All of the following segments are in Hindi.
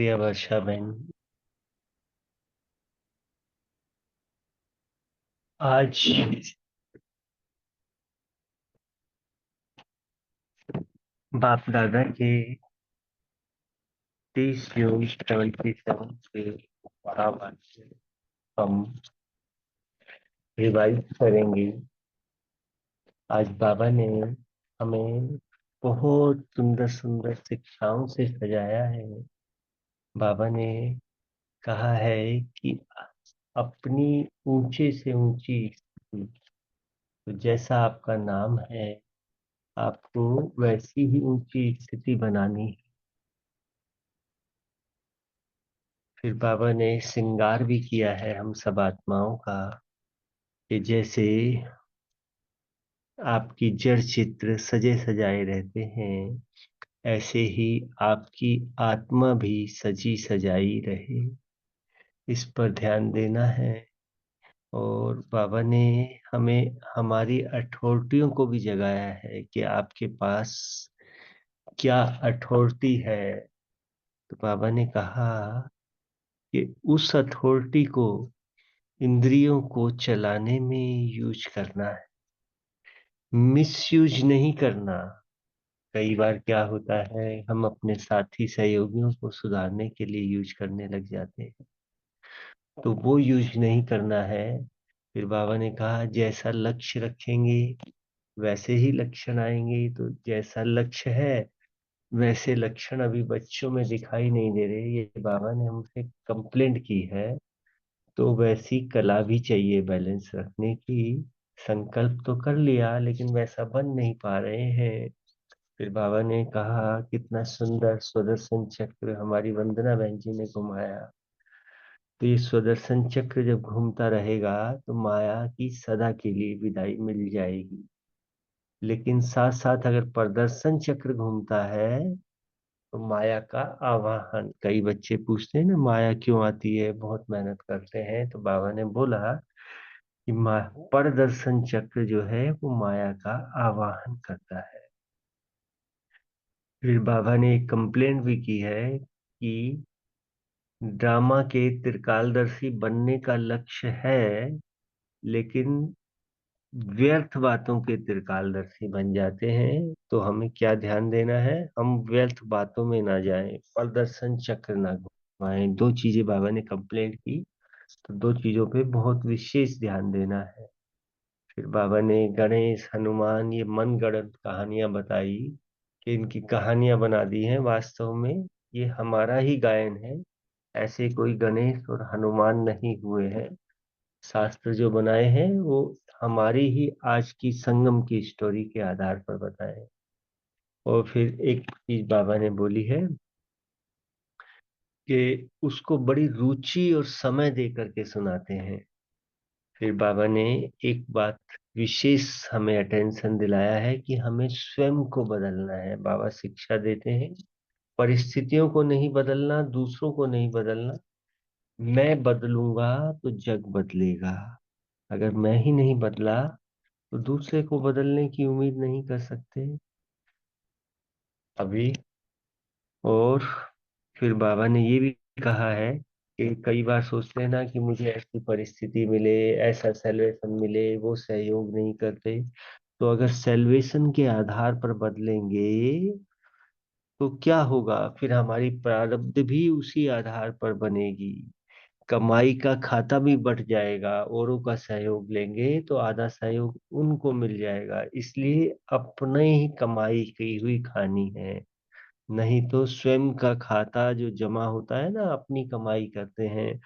प्रिय वर्षा बहन, आज बाप दादा के 30 जून 77 के महावाक्य हम रिवाइज करेंगे। आज बाबा ने हमें बहुत सुंदर सुंदर शिक्षाओं से सजाया है। बाबा ने कहा है कि अपनी ऊंचे से ऊंची स्थिति, तो जैसा आपका नाम है आपको वैसी ही ऊंची स्थिति बनानी है। फिर बाबा ने श्रृंगार भी किया है हम सब आत्माओं का, कि जैसे आपकी जड़ चित्र सजे सजाए रहते हैं, ऐसे ही आपकी आत्मा भी सजी सजाई रहे, इस पर ध्यान देना है। और बाबा ने हमें हमारी अथॉरिटियों को भी जगाया है कि आपके पास क्या अथॉरिटी है। तो बाबा ने कहा कि उस अथॉरिटी को इंद्रियों को चलाने में यूज करना है, मिसयूज नहीं करना। कई बार क्या होता है, हम अपने साथी सहयोगियों को सुधारने के लिए यूज करने लग जाते हैं, तो वो यूज नहीं करना है। फिर बाबा ने कहा जैसा लक्ष्य रखेंगे वैसे ही लक्षण आएंगे। तो जैसा लक्ष्य है वैसे लक्षण अभी बच्चों में दिखाई नहीं दे रहे, ये बाबा ने हमसे कंप्लेंट की है। तो वैसी कला भी चाहिए बैलेंस रखने की। संकल्प तो कर लिया लेकिन वैसा बन नहीं पा रहे हैं। फिर बाबा ने कहा कितना सुंदर सुदर्शन चक्र हमारी वंदना बहन जी ने घुमाया। तो ये सुदर्शन चक्र जब घूमता रहेगा तो माया की सदा के लिए विदाई मिल जाएगी। लेकिन साथ साथ अगर प्रदर्शन चक्र घूमता है तो माया का आवाहन, कई बच्चे पूछते हैं ना माया क्यों आती है, बहुत मेहनत करते हैं, तो बाबा ने बोला कि प्रदर्शन चक्र जो है वो माया का आवाहन करता है। फिर बाबा ने एक कंप्लेंट भी की है कि ड्रामा के त्रिकालदर्शी बनने का लक्ष्य है, लेकिन व्यर्थ बातों के त्रिकालदर्शी बन जाते हैं। तो हमें क्या ध्यान देना है, हम व्यर्थ बातों में ना जाएं, प्रदर्शन चक्र ना घुमाएं। दो चीजें बाबा ने कंप्लेंट की, तो दो चीजों पे बहुत विशेष ध्यान देना है। फिर बाबा ने गणेश हनुमान ये मनगढ़ंत कहानियां बताई कि इनकी कहानियां बना दी हैं, वास्तव में ये हमारा ही गायन है। ऐसे कोई गणेश और हनुमान नहीं हुए हैं। शास्त्र जो बनाए हैं वो हमारी ही आज की संगम की स्टोरी के आधार पर बताए हैं। और फिर एक चीज बाबा ने बोली है कि उसको बड़ी रुचि और समय दे करके सुनाते हैं। फिर बाबा ने एक बात विशेष हमें अटेंशन दिलाया है कि हमें स्वयं को बदलना है। बाबा शिक्षा देते हैं परिस्थितियों को नहीं बदलना, दूसरों को नहीं बदलना। मैं बदलूंगा तो जग बदलेगा। अगर मैं ही नहीं बदला तो दूसरे को बदलने की उम्मीद नहीं कर सकते अभी। और फिर बाबा ने ये भी कहा है कि कई बार सोचते हैं ना कि मुझे ऐसी परिस्थिति मिले, ऐसा सेल्वेशन मिले, वो सहयोग नहीं करते। तो अगर सेल्वेशन के आधार पर बदलेंगे तो क्या होगा, फिर हमारी प्रारब्ध भी उसी आधार पर बनेगी। कमाई का खाता भी बढ़ जाएगा, औरों का सहयोग लेंगे तो आधा सहयोग उनको मिल जाएगा। इसलिए अपने ही कमाई की हुई खानी है, नहीं तो स्वयं का खाता जो जमा होता है ना, अपनी कमाई करते हैं,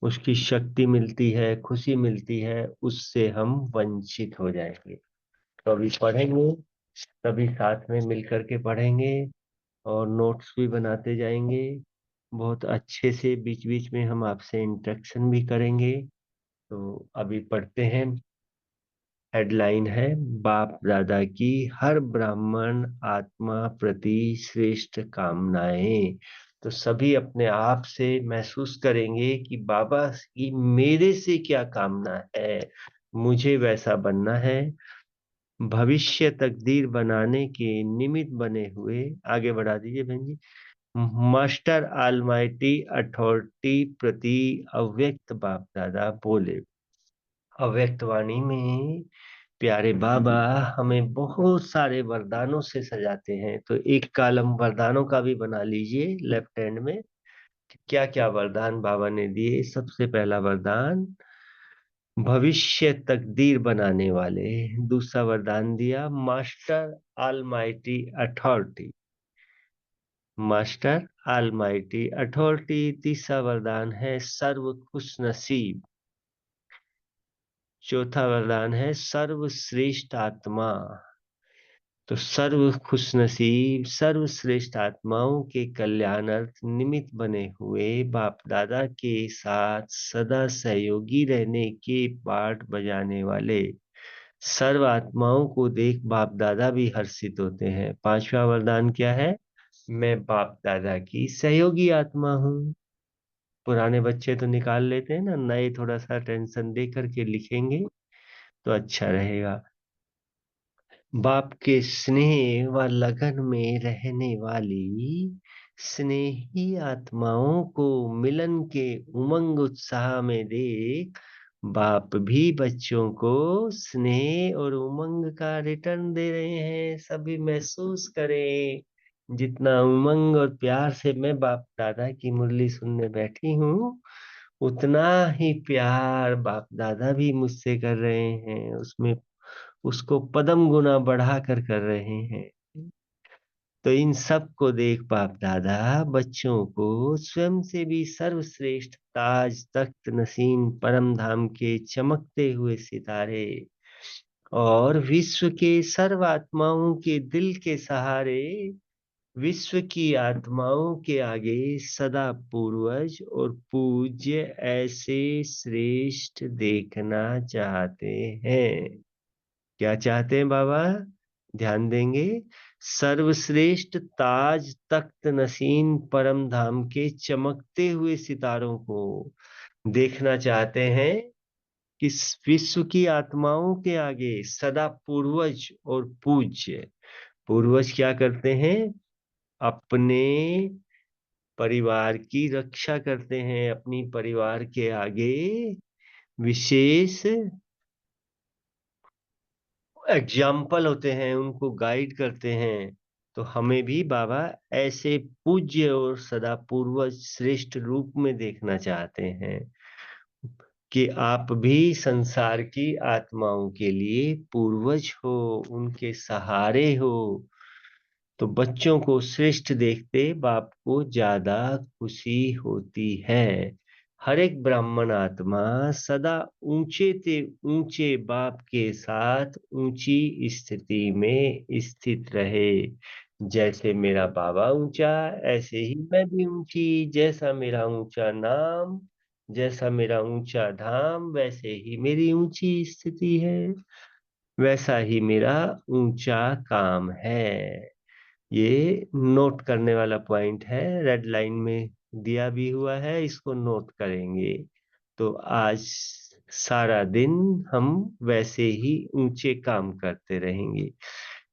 उसकी शक्ति मिलती है, खुशी मिलती है, उससे हम वंचित हो जाएंगे। तो अभी पढ़ेंगे, सभी साथ में मिल करके पढ़ेंगे और नोट्स भी बनाते जाएंगे बहुत अच्छे से। बीच बीच में हम आपसे इंटरेक्शन भी करेंगे। तो अभी पढ़ते हैं। हेडलाइन है बाप दादा की हर ब्राह्मण आत्मा प्रति श्रेष्ठ कामनाएं। तो सभी अपने आप से महसूस करेंगे कि बाबा की मेरे से क्या कामना है, मुझे वैसा बनना है। भविष्य तकदीर बनाने के निमित्त बने हुए, आगे बढ़ा दीजिए बहन जी। मास्टर ऑलमाइटी अथॉरिटी प्रति अव्यक्त बाप दादा बोले। अव्यक्त वाणी में प्यारे बाबा हमें बहुत सारे वरदानों से सजाते हैं, तो एक कॉलम वरदानों का भी बना लीजिए लेफ्ट हैंड में। क्या क्या वरदान बाबा ने दिए। सबसे पहला वरदान भविष्य तकदीर बनाने वाले। दूसरा वरदान दिया master almighty authority, master almighty authority. तीसरा वरदान है सर्व खुश नसीब। चौथा वरदान है सर्वश्रेष्ठ आत्मा। तो सर्व खुशनसीब सर्वश्रेष्ठ आत्माओं के कल्याणार्थ निमित्त बने हुए बाप दादा के साथ सदा सहयोगी रहने के पाठ बजाने वाले सर्व आत्माओं को देख बाप दादा भी हर्षित होते हैं। पांचवा वरदान क्या है? मैं बाप दादा की सहयोगी आत्मा हूँ। पुराने बच्चे तो निकाल लेते हैं ना, नए थोड़ा सा टेंशन दे करके लिखेंगे तो अच्छा रहेगा। बाप के स्नेह व लगन में रहने वाली स्नेही आत्माओं को मिलन के उमंग उत्साह में देख बाप भी बच्चों को स्नेह और उमंग का रिटर्न दे रहे हैं। सभी महसूस करें, जितना उमंग और प्यार से मैं बाप दादा की मुरली सुनने बैठी हूँ, उतना ही प्यार बाप दादा भी मुझसे कर रहे हैं, उसमें उसको पदम गुना बढ़ा कर रहे हैं। तो इन सब को देख बाप दादा बच्चों को स्वयं से भी सर्वश्रेष्ठ ताज तख्त नसीन परम धाम के चमकते हुए सितारे और विश्व के सर्व आत्माओं के दिल के सहारे विश्व की आत्माओं के आगे सदा पूर्वज और पूज्य ऐसे श्रेष्ठ देखना चाहते हैं। क्या चाहते हैं बाबा? ध्यान देंगे। सर्वश्रेष्ठ ताज तख्त नसीन परम धाम के चमकते हुए सितारों को देखना चाहते हैं कि विश्व की आत्माओं के आगे सदा पूर्वज और पूज्य। पूर्वज क्या करते हैं? अपने परिवार की रक्षा करते हैं, अपनी परिवार के आगे विशेष एग्जाम्पल होते हैं, उनको गाइड करते हैं। तो हमें भी बाबा ऐसे पूज्य और सदा पूर्वज श्रेष्ठ रूप में देखना चाहते हैं कि आप भी संसार की आत्माओं के लिए पूर्वज हो, उनके सहारे हो। तो बच्चों को श्रेष्ठ देखते बाप को ज्यादा खुशी होती है। हर एक ब्राह्मण आत्मा सदा ऊंचे ते ऊंचे बाप के साथ ऊंची स्थिति में स्थित रहे। जैसे मेरा बाबा ऊंचा, ऐसे ही मैं भी ऊंची। जैसा मेरा ऊंचा नाम, जैसा मेरा ऊंचा धाम, वैसे ही मेरी ऊंची स्थिति है, वैसा ही मेरा ऊंचा काम है। ये नोट करने वाला पॉइंट है, रेड लाइन में दिया भी हुआ है, इसको नोट करेंगे। तो आज सारा दिन हम वैसे ही ऊंचे काम करते रहेंगे।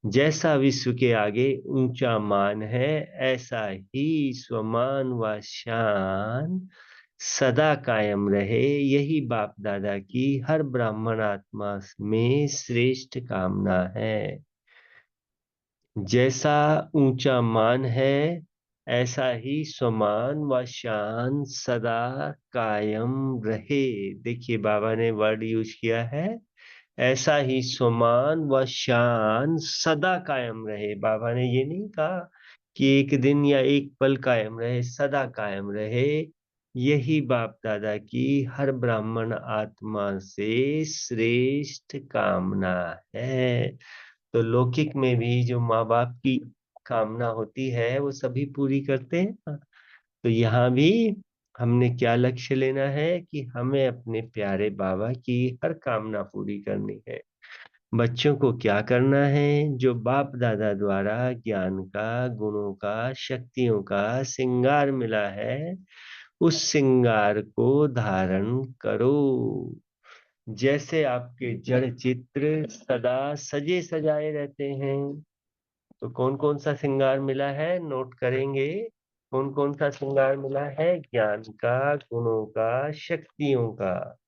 जैसा विश्व के आगे ऊंचा मान है, ऐसा ही स्वमान व शान सदा कायम रहे। यही बाप दादा की हर ब्राह्मण आत्मा में श्रेष्ठ कामना है। जैसा ऊंचा मान है, ऐसा ही समान व शान सदा कायम रहे। देखिए बाबा ने वर्ड यूज किया है, ऐसा ही समान व शान सदा कायम रहे। बाबा ने ये नहीं कहा कि एक दिन या एक पल कायम रहे, सदा कायम रहे। यही बाप दादा की हर ब्राह्मण आत्मा से श्रेष्ठ कामना है। तो लौकिक में भी जो माँ बाप की कामना होती है वो सभी पूरी करते हैं। तो यहाँ भी हमने क्या लक्ष्य लेना है कि हमें अपने प्यारे बाबा की हर कामना पूरी करनी है। बच्चों को क्या करना है? जो बाप दादा द्वारा ज्ञान का, गुणों का, शक्तियों का श्रृंगार मिला है, उस श्रृंगार को धारण करो। जैसे आपके जड़ चित्र सदा सजे सजाए रहते हैं। तो कौन कौन सा श्रृंगार मिला है नोट करेंगे। कौन कौन सा श्रृंगार मिला है? ज्ञान का, गुणों का, शक्तियों का।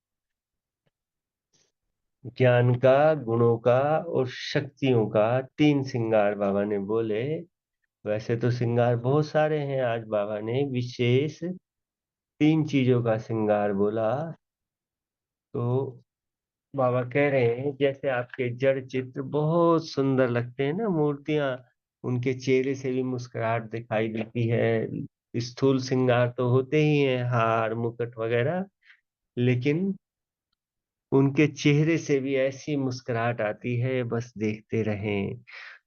ज्ञान का, गुणों का और शक्तियों का तीन श्रृंगार बाबा ने बोले। वैसे तो श्रृंगार बहुत सारे हैं, आज बाबा ने विशेष तीन चीजों का श्रृंगार बोला। तो बाबा कह रहे हैं जैसे आपके जड़ चित्र बहुत सुंदर लगते हैं ना, मूर्तियां, उनके चेहरे से भी मुस्कुराहट दिखाई देती है। स्थूल श्रृंगार तो होते ही हैं, हार मुकुट वगैरह, लेकिन उनके चेहरे से भी ऐसी मुस्कुराहट आती है, बस देखते रहें।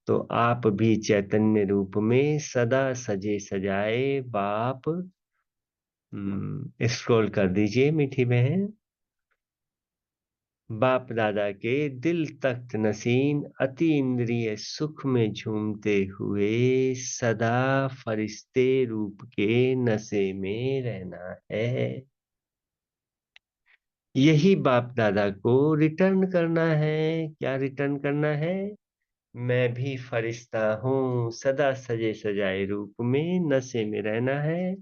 तो आप भी चैतन्य रूप में सदा सजे सजाए बाप, स्क्रॉल कर दीजिए मीठी बहन। बाप दादा के दिल तख्त नसीन अति इंद्रिय सुख में झूमते हुए सदा फरिश्ते रूप के नशे में रहना है। यही बाप दादा को रिटर्न करना है। क्या रिटर्न करना है? मैं भी फरिश्ता हूँ, सदा सजे सजाए रूप में नशे में रहना है।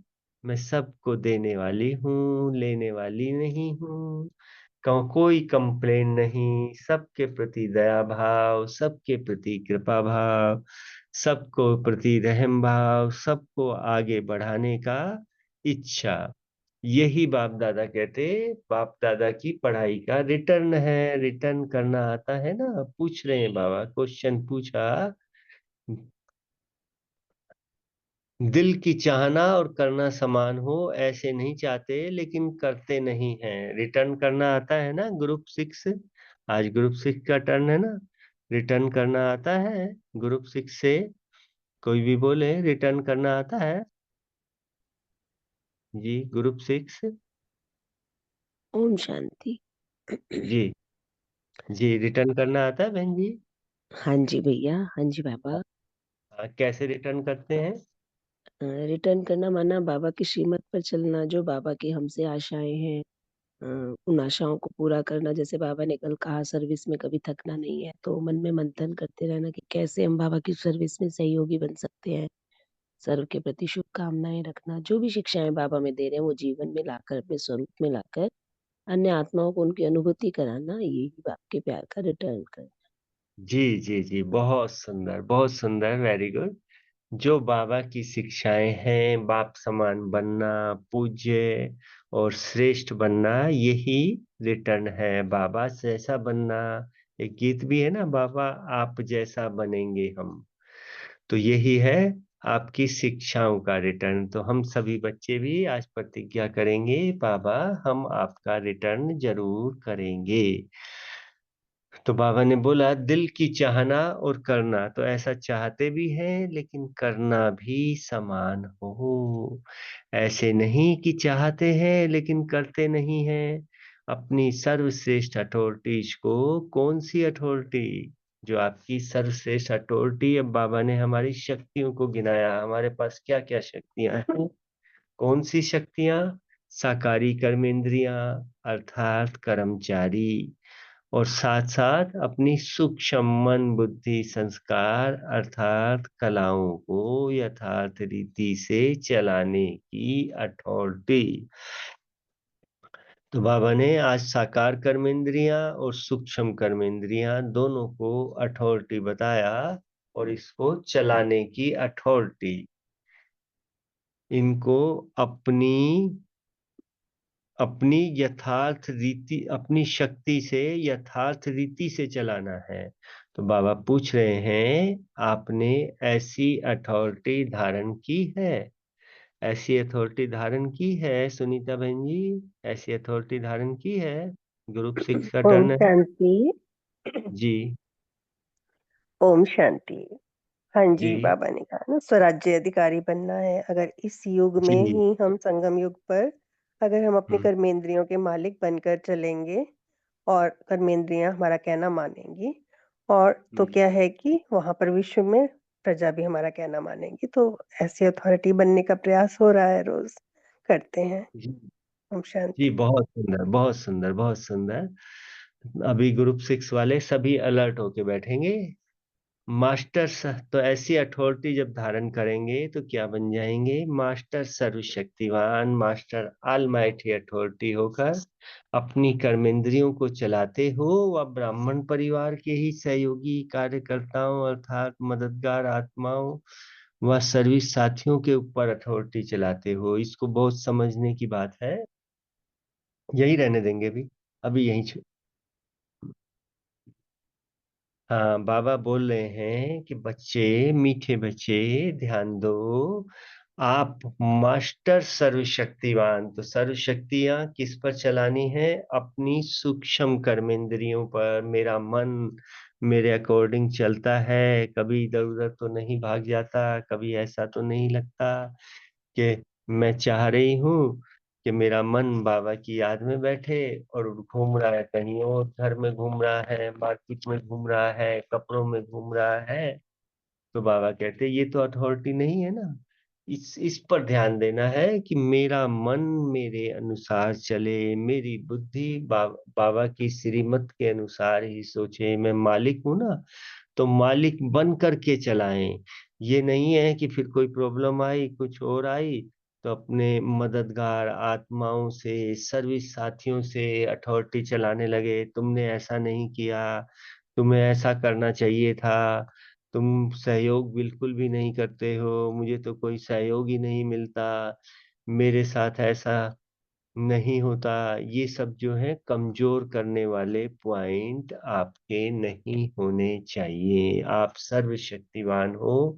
मैं सबको देने वाली हूँ, लेने वाली नहीं हूँ। कोई कंप्लेन नहीं, सबके प्रति दया भाव, सबके प्रति कृपा भाव, सबको प्रति रहम भाव, सबको आगे बढ़ाने का इच्छा। यही बाप दादा कहते, बाप दादा की पढ़ाई का रिटर्न है। रिटर्न करना आता है ना? पूछ रहे हैं बाबा, क्वेश्चन पूछा। दिल की चाहना और करना समान हो ऐसे नहीं चाहते, लेकिन करते नहीं हैं। रिटर्न करना आता है ना? ग्रुप 6, आज ग्रुप 6 का टर्न है ना। रिटर्न करना आता है ग्रुप 6 से? कोई भी बोले रिटर्न करना आता है? जी, ग्रुप 6। ओम शांति। जी। जी, रिटर्न करना आता है बहन जी? हाँ जी भैया, हाँ जी बाबा। कैसे रिटर्न करते हैं? रिटर्न करना माना बाबा की श्रीमत पर चलना, जो बाबा की हमसे आशाएं हैं, उन आशाओं को पूरा करना। जैसे बाबा ने कल कहा, सर्विस में कभी थकना नहीं है, तो मन में मंथन करते रहना कि कैसे हम बाबा की सर्विस में सहयोगी बन सकते हैं। सर्व के प्रति शुभकामनाएं रखना, जो भी शिक्षाएं बाबा में दे रहे हैं वो जीवन में लाकर, अपने स्वरूप में लाकर अन्य आत्माओं को उनकी अनुभूति कराना, यही बाप के प्यार का रिटर्न करना। जी जी जी, बहुत सुंदर, बहुत सुंदर, वेरी गुड। जो बाबा की शिक्षाएं हैं, बाप समान बनना, पूज्य और श्रेष्ठ बनना, यही रिटर्न है। बाबा जैसा बनना। एक गीत भी है ना, बाबा आप जैसा बनेंगे हम। तो यही है आपकी शिक्षाओं का रिटर्न। तो हम सभी बच्चे भी आज प्रतिज्ञा करेंगे, बाबा हम आपका रिटर्न जरूर करेंगे। तो बाबा ने बोला दिल की चाहना और करना, तो ऐसा चाहते भी हैं लेकिन करना भी समान हो। ऐसे नहीं कि चाहते हैं लेकिन करते नहीं हैं। अपनी सर्वश्रेष्ठ अथॉरिटीज को, कौन सी अथॉरिटी? जो आपकी सर्वश्रेष्ठ अथॉरिटी। अब बाबा ने हमारी शक्तियों को गिनाया, हमारे पास क्या क्या शक्तियां हैं। कौन सी शक्तियां? साकारी कर्मेंद्रियां, अर्थात कर्मचारी, और साथ साथ अपनी सूक्ष्म मन बुद्धि संस्कार अर्थात कलाओं को यथार्थ रीति से चलाने की अथॉरिटी। तो बाबा ने आज साकार कर्मेंद्रियां और सूक्ष्म कर्मेंद्रियां दोनों को अथॉरिटी बताया, और इसको चलाने की अथॉरिटी। इनको अपनी अपनी यथार्थ रीति, अपनी शक्ति से यथार्थ रीति से चलाना है। तो बाबा पूछ रहे हैं, आपने ऐसी अथॉरिटी धारण की है? ऐसी अथॉरिटी धारण की है सुनीता बहन जी? ऐसी अथॉरिटी धारण की है? ग्रुप 6 का ओम टर्न है। शांति। जी। ओम शांति। हाँ जी। जी, बाबा ने कहा ना स्वराज्य अधिकारी बनना है। अगर इस युग में जी। ही हम संगम युग पर अगर हम अपने हम्म। कर्मेंद्रियों के मालिक बनकर चलेंगे और कर्मेंद्रियां हमारा कहना मानेंगी, और तो हम्म। क्या है कि वहां पर विश्व में प्रजा भी हमारा कहना मानेगी। तो ऐसी अथॉरिटी बनने का प्रयास हो रहा है, रोज करते हैं। जी। ओम जी, शांति। बहुत सुंदर, बहुत सुंदर, बहुत सुंदर। अभी ग्रुप 6 वाले सभी अलर्ट होके बैठेंगे। तो ऐसी अथॉरिटी जब धारण करेंगे तो क्या बन जाएंगे? मास्टर सर्वशक्तिवान, मास्टर ऑलमाइटी अथॉरिटी होकर अपनी कर्मेंद्रियों को चलाते हो व ब्राह्मण परिवार के ही सहयोगी कार्यकर्ताओं अर्थात मददगार आत्माओं व सर्विस साथियों के ऊपर अथॉरिटी चलाते हो। इसको बहुत समझने की बात है। यही रहने देंगे भी, अभी यही हाँ, बाबा बोल रहे हैं कि बच्चे, मीठे बच्चे, ध्यान दो। आप मास्टर सर्वशक्तिवान, तो सर्वशक्तियां किस पर चलानी है? अपनी सूक्ष्म कर्मेंद्रियों पर। मेरा मन मेरे अकॉर्डिंग चलता है, कभी इधर उधर तो नहीं भाग जाता, कभी ऐसा तो नहीं लगता कि मैं चाह रही हूँ कि मेरा मन बाबा की याद में बैठे और घूम रहा है, कहीं और घर में घूम रहा है, मार्केट में घूम रहा है, कपड़ों में घूम रहा है। तो बाबा कहते हैं ये तो अथॉरिटी नहीं है ना। इस पर ध्यान देना है कि मेरा मन मेरे अनुसार चले, मेरी बुद्धि बाबा की श्रीमत के अनुसार ही सोचे। मैं मालिक हूं ना, तो मालिक बन करके चलाएं। ये नहीं है कि फिर कोई प्रॉब्लम आई, कुछ और आई, तो अपने मददगार आत्माओं से, सर्विस साथियों से अथॉरिटी चलाने लगे। तुमने ऐसा नहीं किया, तुम्हें ऐसा करना चाहिए था, तुम सहयोग बिल्कुल भी नहीं करते हो, मुझे तो कोई सहयोग ही नहीं मिलता, मेरे साथ ऐसा नहीं होता। ये सब जो है कमजोर करने वाले पॉइंट आपके नहीं होने चाहिए। आप सर्वशक्तिवान हो,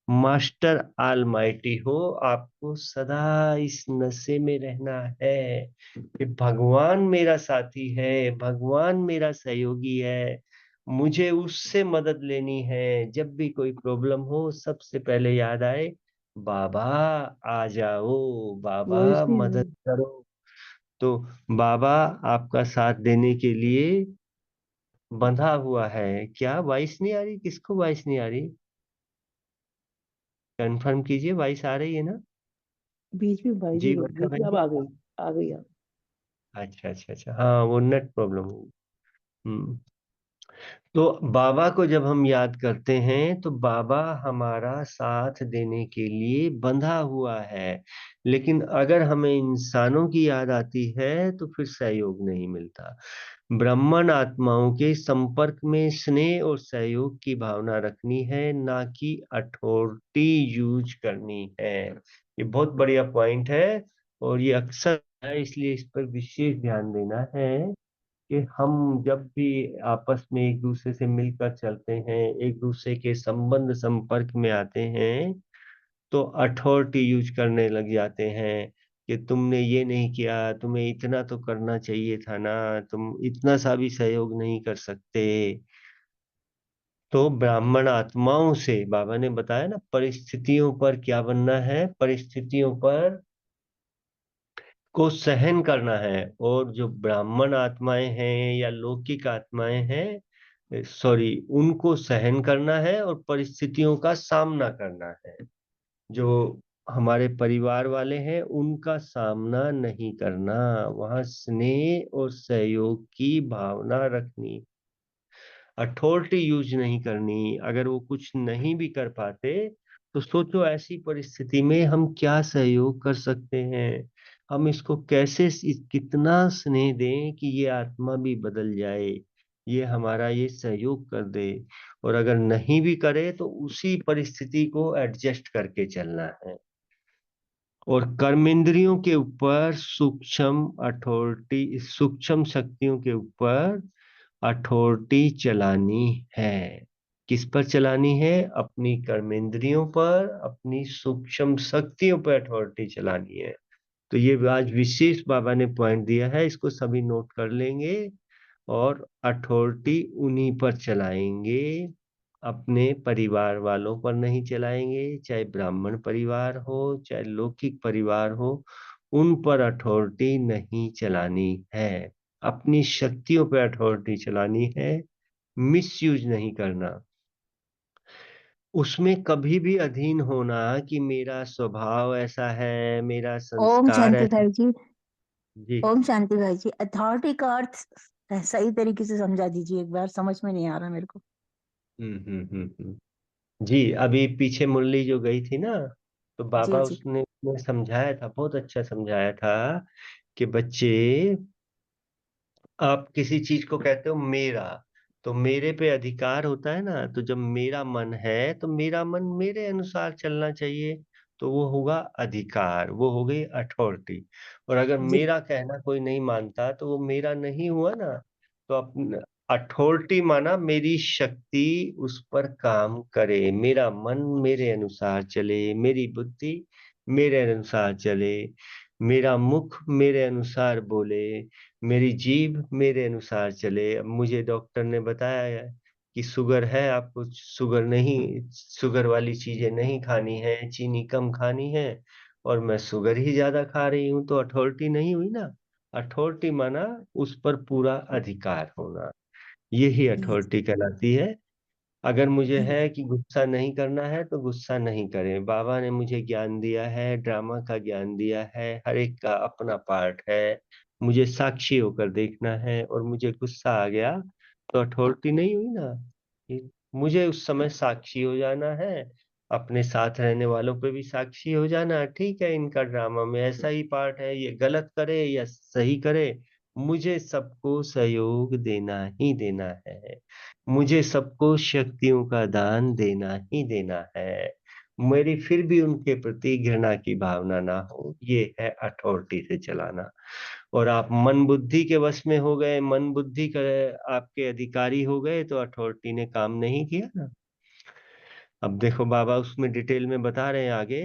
मास्टर ऑलमाइटी हो। आपको सदा इस नशे में रहना है कि भगवान मेरा साथी है, भगवान मेरा सहयोगी है, मुझे उससे मदद लेनी है। जब भी कोई प्रॉब्लम हो सबसे पहले याद आए, बाबा आ जाओ, बाबा वॉइस नहीं आ मदद रही। करो। तो बाबा आपका साथ देने के लिए बंधा हुआ है। क्या वॉइस नहीं आ रही? किसको वॉइस नहीं आ रही? कंफर्म कीजिए, वॉइस आ रही है ना? बीच में वॉइस ही जी रुक बता गई थी, बहन अब जी। आ गई। आ गई अब। अच्छा अच्छा अच्छा, हाँ वो नेट प्रॉब्लम हुई। हम्म। तो बाबा को जब हम याद करते हैं तो बाबा हमारा साथ देने के लिए बंधा हुआ है। लेकिन अगर हमें इंसानों की याद आती है तो फिर सहयोग नहीं मिलता। ब्राह्मण आत्माओं के संपर्क में स्नेह और सहयोग की भावना रखनी है, ना कि अथॉरिटी यूज करनी है। ये बहुत बढ़िया पॉइंट है और ये अक्सर है, इसलिए इस पर विशेष ध्यान देना है कि हम जब भी आपस में एक दूसरे से मिलकर चलते हैं, एक दूसरे के संबंध संपर्क में आते हैं, तो अथॉरिटी यूज करने लग जाते हैं कि तुमने ये नहीं किया, तुम्हें इतना तो करना चाहिए था ना, तुम इतना सा भी सहयोग नहीं कर सकते। तो ब्राह्मण आत्माओं से बाबा ने बताया ना, परिस्थितियों पर क्या बनना है? परिस्थितियों पर को सहन करना है। और जो ब्राह्मण आत्माएं हैं या लौकिक आत्माएं हैं, सॉरी, उनको सहन करना है और परिस्थितियों का सामना करना है। जो हमारे परिवार वाले हैं उनका सामना नहीं करना, वहां स्नेह और सहयोग की भावना रखनी, अथॉरिटी यूज नहीं करनी। अगर वो कुछ नहीं भी कर पाते तो सोचो ऐसी परिस्थिति में हम क्या सहयोग कर सकते हैं, हम इसको कैसे कितना स्नेह दें कि ये आत्मा भी बदल जाए, ये हमारा ये सहयोग कर दे। और अगर नहीं भी करे तो उसी परिस्थिति को एडजस्ट करके चलना है। और कर्मेंद्रियों के ऊपर सूक्ष्म अथॉरिटी, सूक्ष्म शक्तियों के ऊपर अथॉरिटी चलानी है। किस पर चलानी है? अपनी कर्मेंद्रियों पर, अपनी सूक्ष्म शक्तियों पर अथॉरिटी चलानी है। तो ये आज विशेष बाबा ने पॉइंट दिया है, इसको सभी नोट कर लेंगे और अथॉरिटी उन्हीं पर चलाएंगे, अपने परिवार वालों पर नहीं चलाएंगे। चाहे ब्राह्मण परिवार हो, चाहे लौकिक परिवार हो, उन पर अथॉरिटी नहीं चलानी है। अपनी शक्तियों पर अथॉरिटी चलानी है, मिसयूज नहीं करना। उसमें कभी भी अधीन होना कि मेरा स्वभाव ऐसा है, मेरा ओम संस्कार शांति ऐसा। भाई जी। जी, ओम शांति भाई जी, अथॉरिटी का अर्थ सही तरीके से समझा दीजिए, एक बार समझ में नहीं आ रहा मेरे को। जी, अभी पीछे मुरली जो गई थी ना, तो जी, बाबा जी। उसने उसने समझाया था, बहुत अच्छा समझाया था कि बच्चे, आप किसी चीज को कहते हो मेरा, तो मेरे पे अधिकार होता है ना, तो जब मेरा मन है तो मेरा मन मेरे अनुसार चलना चाहिए, तो वो होगा अधिकार, वो हो गई अथॉरिटी। और अगर जी, मेरा कहना कोई नहीं मानता तो वो मेरा नहीं हुआ ना। तो अपने अथॉरिटी माना मेरी शक्ति उस पर काम करे, मेरा मन मेरे अनुसार चले, मेरी बुद्धि मेरे अनुसार चले, मेरा मुख मेरे अनुसार बोले, मेरी जीभ मेरे अनुसार चले। अब मुझे डॉक्टर ने बताया है कि शुगर है, आपको शुगर नहीं, शुगर वाली चीजें नहीं खानी है, चीनी कम खानी है, और मैं शुगर ही ज्यादा खा रही हूँ, तो अथॉरिटी नहीं हुई ना। अथॉरिटी माना उस पर पूरा अधिकार होना, यही जी, अथॉरिटी कहलाती है। अगर मुझे जी, है कि गुस्सा नहीं करना है तो गुस्सा नहीं करें। बाबा ने मुझे ज्ञान दिया है, ड्रामा का ज्ञान दिया है, हर एक का अपना पार्ट है। मुझे साक्षी होकर देखना है, और मुझे गुस्सा आ गया तो अथॉरिटी नहीं हुई ना, मुझे उस समय साक्षी हो जाना है, अपने साथ रहने वालों पे भी साक्षी हो जाना। ठीक है, इनका ड्रामा में ऐसा ही पार्ट है, ये गलत करे या सही करे, मुझे सबको सहयोग देना ही देना है, मुझे सबको शक्तियों का दान देना ही देना है। मेरी फिर भी उनके प्रति घृणा की भावना ना हो, ये है अथॉरिटी से चलाना। और आप मन बुद्धि के वश में हो गए, मन बुद्धि का आपके अधिकारी हो गए, तो अथॉरिटी ने काम नहीं किया ना। अब देखो बाबा उसमें डिटेल में बता रहे हैं आगे।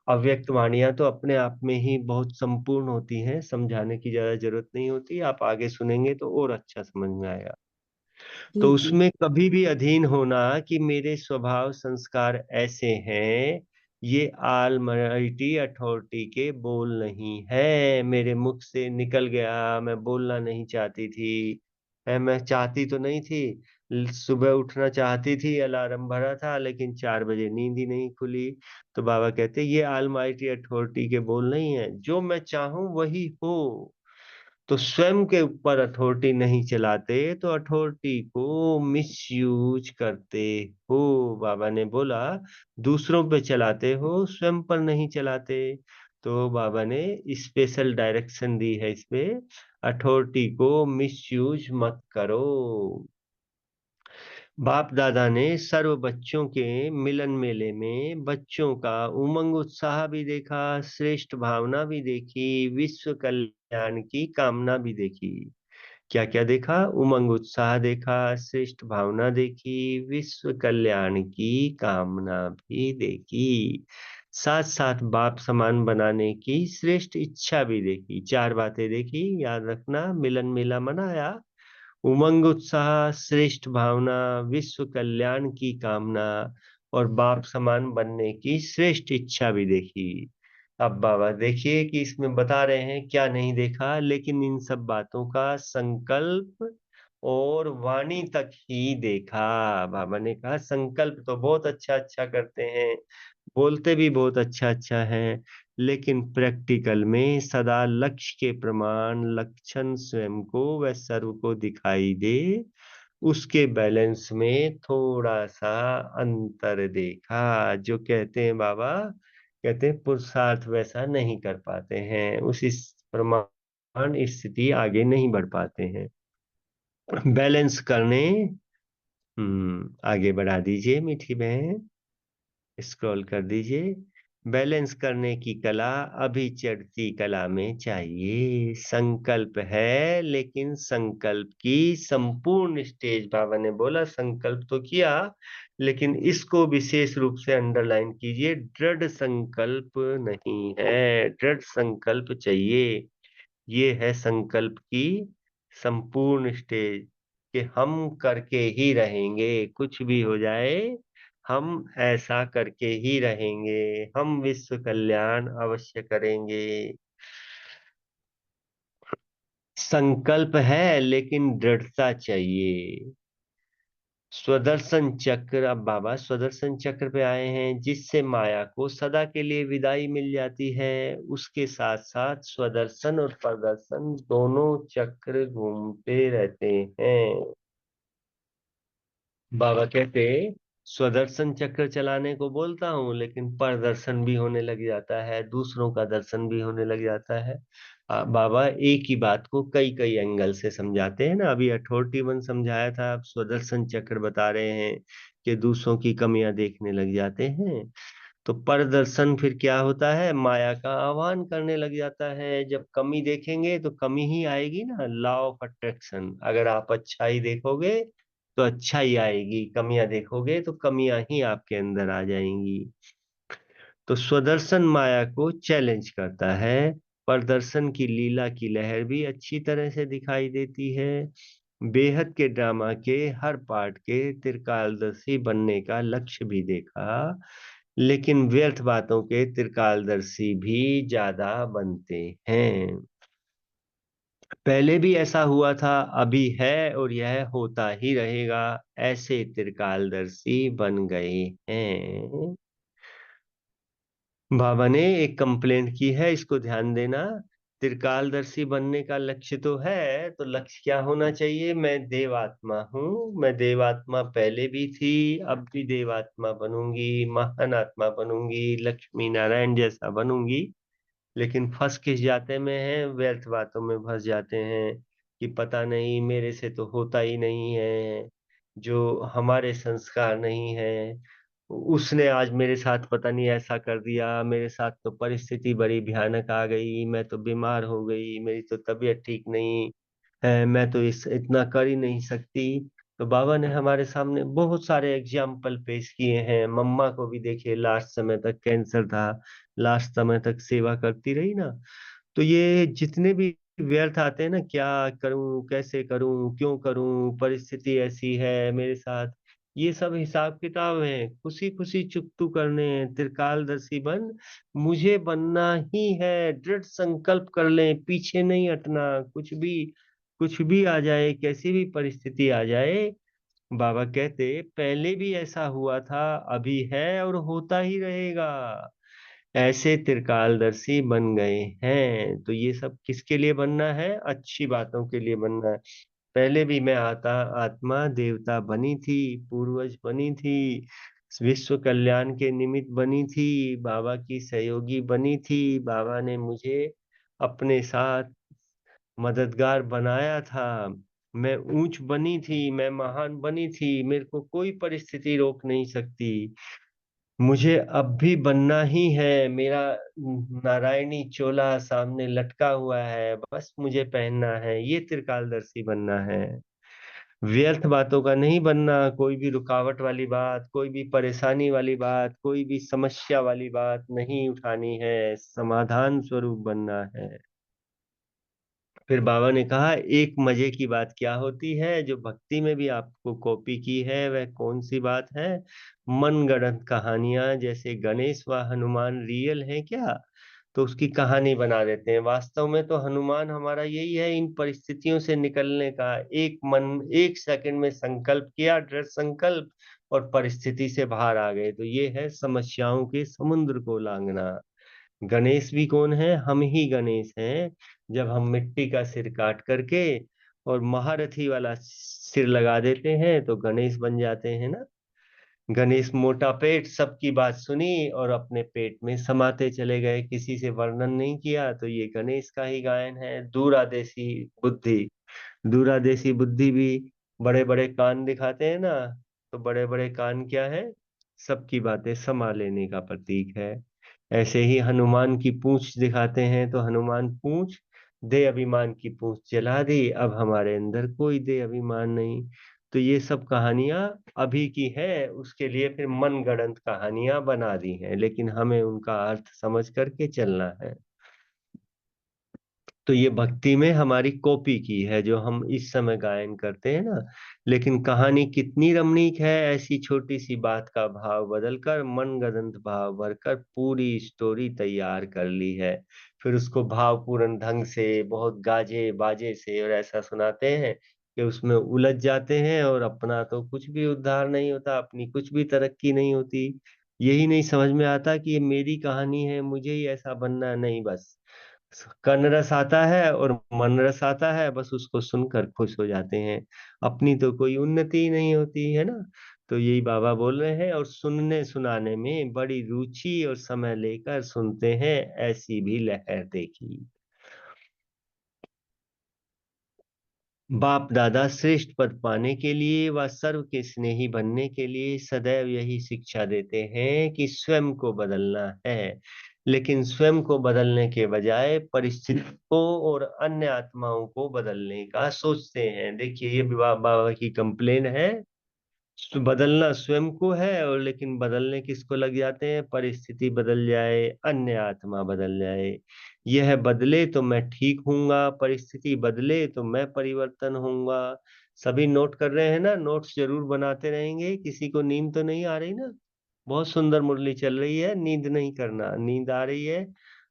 अव्यक्त वाणियां तो अपने आप में ही बहुत संपूर्ण होती हैं, समझाने की ज्यादा जरूरत नहीं होती, आप आगे सुनेंगे तो और अच्छा समझ में आएगा। जी, तो जी, उसमें कभी भी अधीन होना कि मेरे स्वभाव संस्कार ऐसे हैं, ये ऑलमाइटी अथॉरिटी के बोल नहीं है, मेरे मुख से निकल गया, मैं बोलना नहीं चाहती थी, मैं चाहती तो नहीं थी, सुबह उठना चाहती थी, अलार्म भरा था, लेकिन 4 बजे नींद ही नहीं खुली। तो बाबा कहते ये ऑलमाइटी अथॉरिटी के बोल नहीं है, जो मैं चाहूं वही हो। तो स्वयं के ऊपर अथॉरिटी नहीं चलाते तो अथॉरिटी को मिसयूज करते हो। बाबा ने बोला दूसरों पे चलाते हो, स्वयं पर नहीं चलाते। तो बाबा ने स्पेशल डायरेक्शन दी है इसपे, अथॉरिटी को मिसयूज मत करो। बाप दादा ने सर्व बच्चों के मिलन मेले में बच्चों का उमंग उत्साह भी देखा, श्रेष्ठ भावना भी देखी, विश्व कल्याण की कामना भी देखी। क्या क्या देखा? उमंग उत्साह देखा, श्रेष्ठ भावना देखी, विश्व कल्याण की कामना भी देखी, साथ साथ बाप समान बनाने की श्रेष्ठ इच्छा भी देखी। 4 बातें देखी, याद रखना। मिलन मेला मनाया, उमंग उत्साह, श्रेष्ठ भावना, विश्व कल्याण की कामना, और बाप समान बनने की श्रेष्ठ इच्छा भी देखी। अब बाबा देखिए कि इसमें बता रहे हैं क्या नहीं देखा, लेकिन इन सब बातों का संकल्प और वाणी तक ही देखा। बाबा ने कहा संकल्प तो बहुत अच्छा अच्छा करते हैं, बोलते भी बहुत अच्छा अच्छा है, लेकिन प्रैक्टिकल में सदा लक्ष्य के प्रमाण लक्षण स्वयं को व सर्व को दिखाई दे, उसके बैलेंस में थोड़ा सा अंतर देखा। जो कहते हैं बाबा, कहते हैं पुरुषार्थ वैसा नहीं कर पाते हैं, उस इस प्रमाण स्थिति आगे नहीं बढ़ पाते हैं। बैलेंस करने, आगे बढ़ा दीजिए मीठी बहन, स्क्रॉल कर दीजिए। बैलेंस करने की कला अभी चढ़ती कला में चाहिए। संकल्प है, लेकिन संकल्प की संपूर्ण स्टेज, बाबा ने बोला संकल्प तो किया, लेकिन इसको विशेष रूप से अंडरलाइन कीजिए, दृढ़ संकल्प नहीं है, दृढ़ संकल्प चाहिए। ये है संकल्प की संपूर्ण स्टेज, कि हम करके ही रहेंगे, कुछ भी हो जाए हम ऐसा करके ही रहेंगे, हम विश्व कल्याण अवश्य करेंगे। संकल्प है लेकिन दृढ़ता चाहिए। स्वदर्शन चक्र, अब बाबा स्वदर्शन चक्र पे आए हैं, जिससे माया को सदा के लिए विदाई मिल जाती है। उसके साथ साथ स्वदर्शन और प्रदर्शन दोनों चक्र घूमते रहते हैं। बाबा कहते, स्वदर्शन चक्र चलाने को बोलता हूँ लेकिन परदर्शन भी होने लग जाता है, दूसरों का दर्शन भी होने लग जाता है। बाबा एक ही बात को कई कई एंगल से समझाते हैं ना। अभी 48 समझाया था, अब स्वदर्शन चक्र बता रहे हैं कि दूसरों की कमियां देखने लग जाते हैं। तो परदर्शन फिर क्या होता है, माया का आह्वान करने लग जाता है। जब कमी देखेंगे तो कमी ही आएगी ना, लॉ ऑफ अट्रैक्शन। अगर आप अच्छाई देखोगे तो अच्छाई आएगी, कमियां देखोगे तो कमियां ही आपके अंदर आ जाएंगी। तो स्वदर्शन माया को चैलेंज करता है। प्रदर्शन की लीला की लहर भी अच्छी तरह से दिखाई देती है। बेहद के ड्रामा के हर पार्ट के त्रिकालदर्शी बनने का लक्ष्य भी देखा, लेकिन व्यर्थ बातों के त्रिकालदर्शी भी ज्यादा बनते हैं। पहले भी ऐसा हुआ था, अभी है और यह होता ही रहेगा। ऐसे त्रिकालदर्शी बन गए हैं। बाबा ने एक कंप्लेंट की है, इसको ध्यान देना। त्रिकालदर्शी बनने का लक्ष्य तो है, तो लक्ष्य क्या होना चाहिए? मैं देवात्मा हूँ, मैं देवात्मा पहले भी थी, अब भी देवात्मा बनूंगी, महान आत्मा बनूंगी, लक्ष्मी नारायण जैसा बनूंगी। लेकिन फंस किस जाते में है, व्यर्थ बातों में फंस जाते हैं कि पता नहीं मेरे से तो होता ही नहीं है, जो हमारे संस्कार नहीं है उसने आज मेरे साथ पता नहीं ऐसा कर दिया, मेरे साथ तो परिस्थिति बड़ी भयानक आ गई, मैं तो बीमार हो गई, मेरी तो तबीयत ठीक नहीं है, मैं तो इस इतना कर ही नहीं सकती। तो बाबा ने हमारे सामने बहुत सारे एग्जाम्पल पेश किए हैं। मम्मा को भी देखिए, लास्ट समय तक कैंसर था, लास्ट समय तक सेवा करती रही ना। तो ये जितने भी व्यर्थ आते हैं ना, क्या करूं, कैसे करूं, क्यों करूं, परिस्थिति ऐसी है मेरे साथ, ये सब हिसाब किताब है। खुशी खुशी चुकतू करने हैं, त्रिकालदर्शी बन मुझे बनना ही है। दृढ़ संकल्प कर लें, पीछे नहीं हटना। कुछ भी आ जाए, कैसी भी परिस्थिति आ जाए, बाबा कहते पहले भी ऐसा हुआ था, अभी है और होता ही रहेगा। ऐसे त्रिकालदर्शी बन गए हैं। तो ये सब किसके लिए बनना है? अच्छी बातों के लिए बनना है। पहले भी मैं आत्मा देवता बनी थी, पूर्वज बनी थी, विश्व कल्याण के निमित्त बनी थी, बाबा की सहयोगी बनी थी। बाबा ने मुझे अपने साथ मददगार बनाया था। मैं ऊंच बनी थी, मैं महान बनी थी, मेरे को कोई परिस्थिति रोक नहीं सकती। मुझे अब भी बनना ही है। मेरा नारायणी चोला सामने लटका हुआ है, बस मुझे पहनना है। ये त्रिकालदर्शी बनना है, व्यर्थ बातों का नहीं बनना। कोई भी रुकावट वाली बात, कोई भी परेशानी वाली बात, कोई भी समस्या वाली बात नहीं उठानी है, समाधान स्वरूप बनना है। फिर बाबा ने कहा, एक मजे की बात क्या होती है जो भक्ति में भी आपको कॉपी की है, वह कौन सी बात है? मनगढ़ंत कहानियां, जैसे गणेश व हनुमान रियल है क्या? तो उसकी कहानी बना देते हैं। वास्तव में तो हनुमान हमारा यही है, इन परिस्थितियों से निकलने का। एक सेकंड में संकल्प किया, दृढ़ संकल्प, और परिस्थिति से बाहर आ गए। तो ये है समस्याओं के समुद्र को लांघना। गणेश भी कौन है? हम ही गणेश हैं। जब हम मिट्टी का सिर काट करके और महारथी वाला सिर लगा देते हैं तो गणेश बन जाते हैं ना। गणेश मोटा पेट, सबकी बात सुनी और अपने पेट में समाते चले गए, किसी से वर्णन नहीं किया। तो ये गणेश का ही गायन है। दूरादेशी बुद्धि, दूरादेशी बुद्धि भी बड़े बड़े कान दिखाते हैं ना। तो बड़े बड़े कान क्या है? सबकी बातें समा लेने का प्रतीक है। ऐसे ही हनुमान की पूंछ दिखाते हैं, तो हनुमान पूंछ, दे अभिमान की पूंछ जला दी, अब हमारे अंदर कोई दे अभिमान नहीं। तो ये सब कहानियां अभी की है, उसके लिए फिर मनगढ़ंत कहानियां बना दी हैं, लेकिन हमें उनका अर्थ समझ करके चलना है। तो ये भक्ति में हमारी कॉपी की है जो हम इस समय गायन करते हैं ना। लेकिन कहानी कितनी रमणीक है, ऐसी छोटी सी बात का भाव बदलकर मनगढ़ंत भाव भरकर पूरी स्टोरी तैयार कर ली है। फिर उसको भावपूर्ण ढंग से बहुत गाजे बाजे से और ऐसा सुनाते हैं कि उसमें उलझ जाते हैं, और अपना तो कुछ भी उद्धार नहीं होता, अपनी कुछ भी तरक्की नहीं होती। यही नहीं समझ में आता कि ये मेरी कहानी है, मुझे ही ऐसा बनना नहीं। बस कर्ण रस आता है और मन रस आता है, बस उसको सुनकर खुश हो जाते हैं। अपनी तो कोई उन्नति ही नहीं होती है ना। तो यही बाबा बोल रहे हैं, और सुनने सुनाने में बड़ी रुचि और समय लेकर सुनते हैं, ऐसी भी लहर देखी। बाप दादा श्रेष्ठ पद पाने के लिए व सर्व के स्नेही बनने के लिए सदैव यही शिक्षा देते हैं कि स्वयं को बदलना है, लेकिन स्वयं को बदलने के बजाय परिस्थिति को और अन्य आत्माओं को बदलने का सोचते हैं। देखिए, ये बाबा की कंप्लेन है। बदलना स्वयं को है, और लेकिन बदलने किसको लग जाते हैं? परिस्थिति बदल जाए, अन्य आत्मा बदल जाए। यह बदले तो मैं ठीक हूंगा, परिस्थिति बदले तो मैं परिवर्तन होऊंगा। सभी नोट कर रहे हैं ना? नोट्स जरूर बनाते रहेंगे। किसी को नींद तो नहीं आ रही ना? बहुत सुंदर मुरली चल रही है। नींद नहीं करना, नींद आ रही है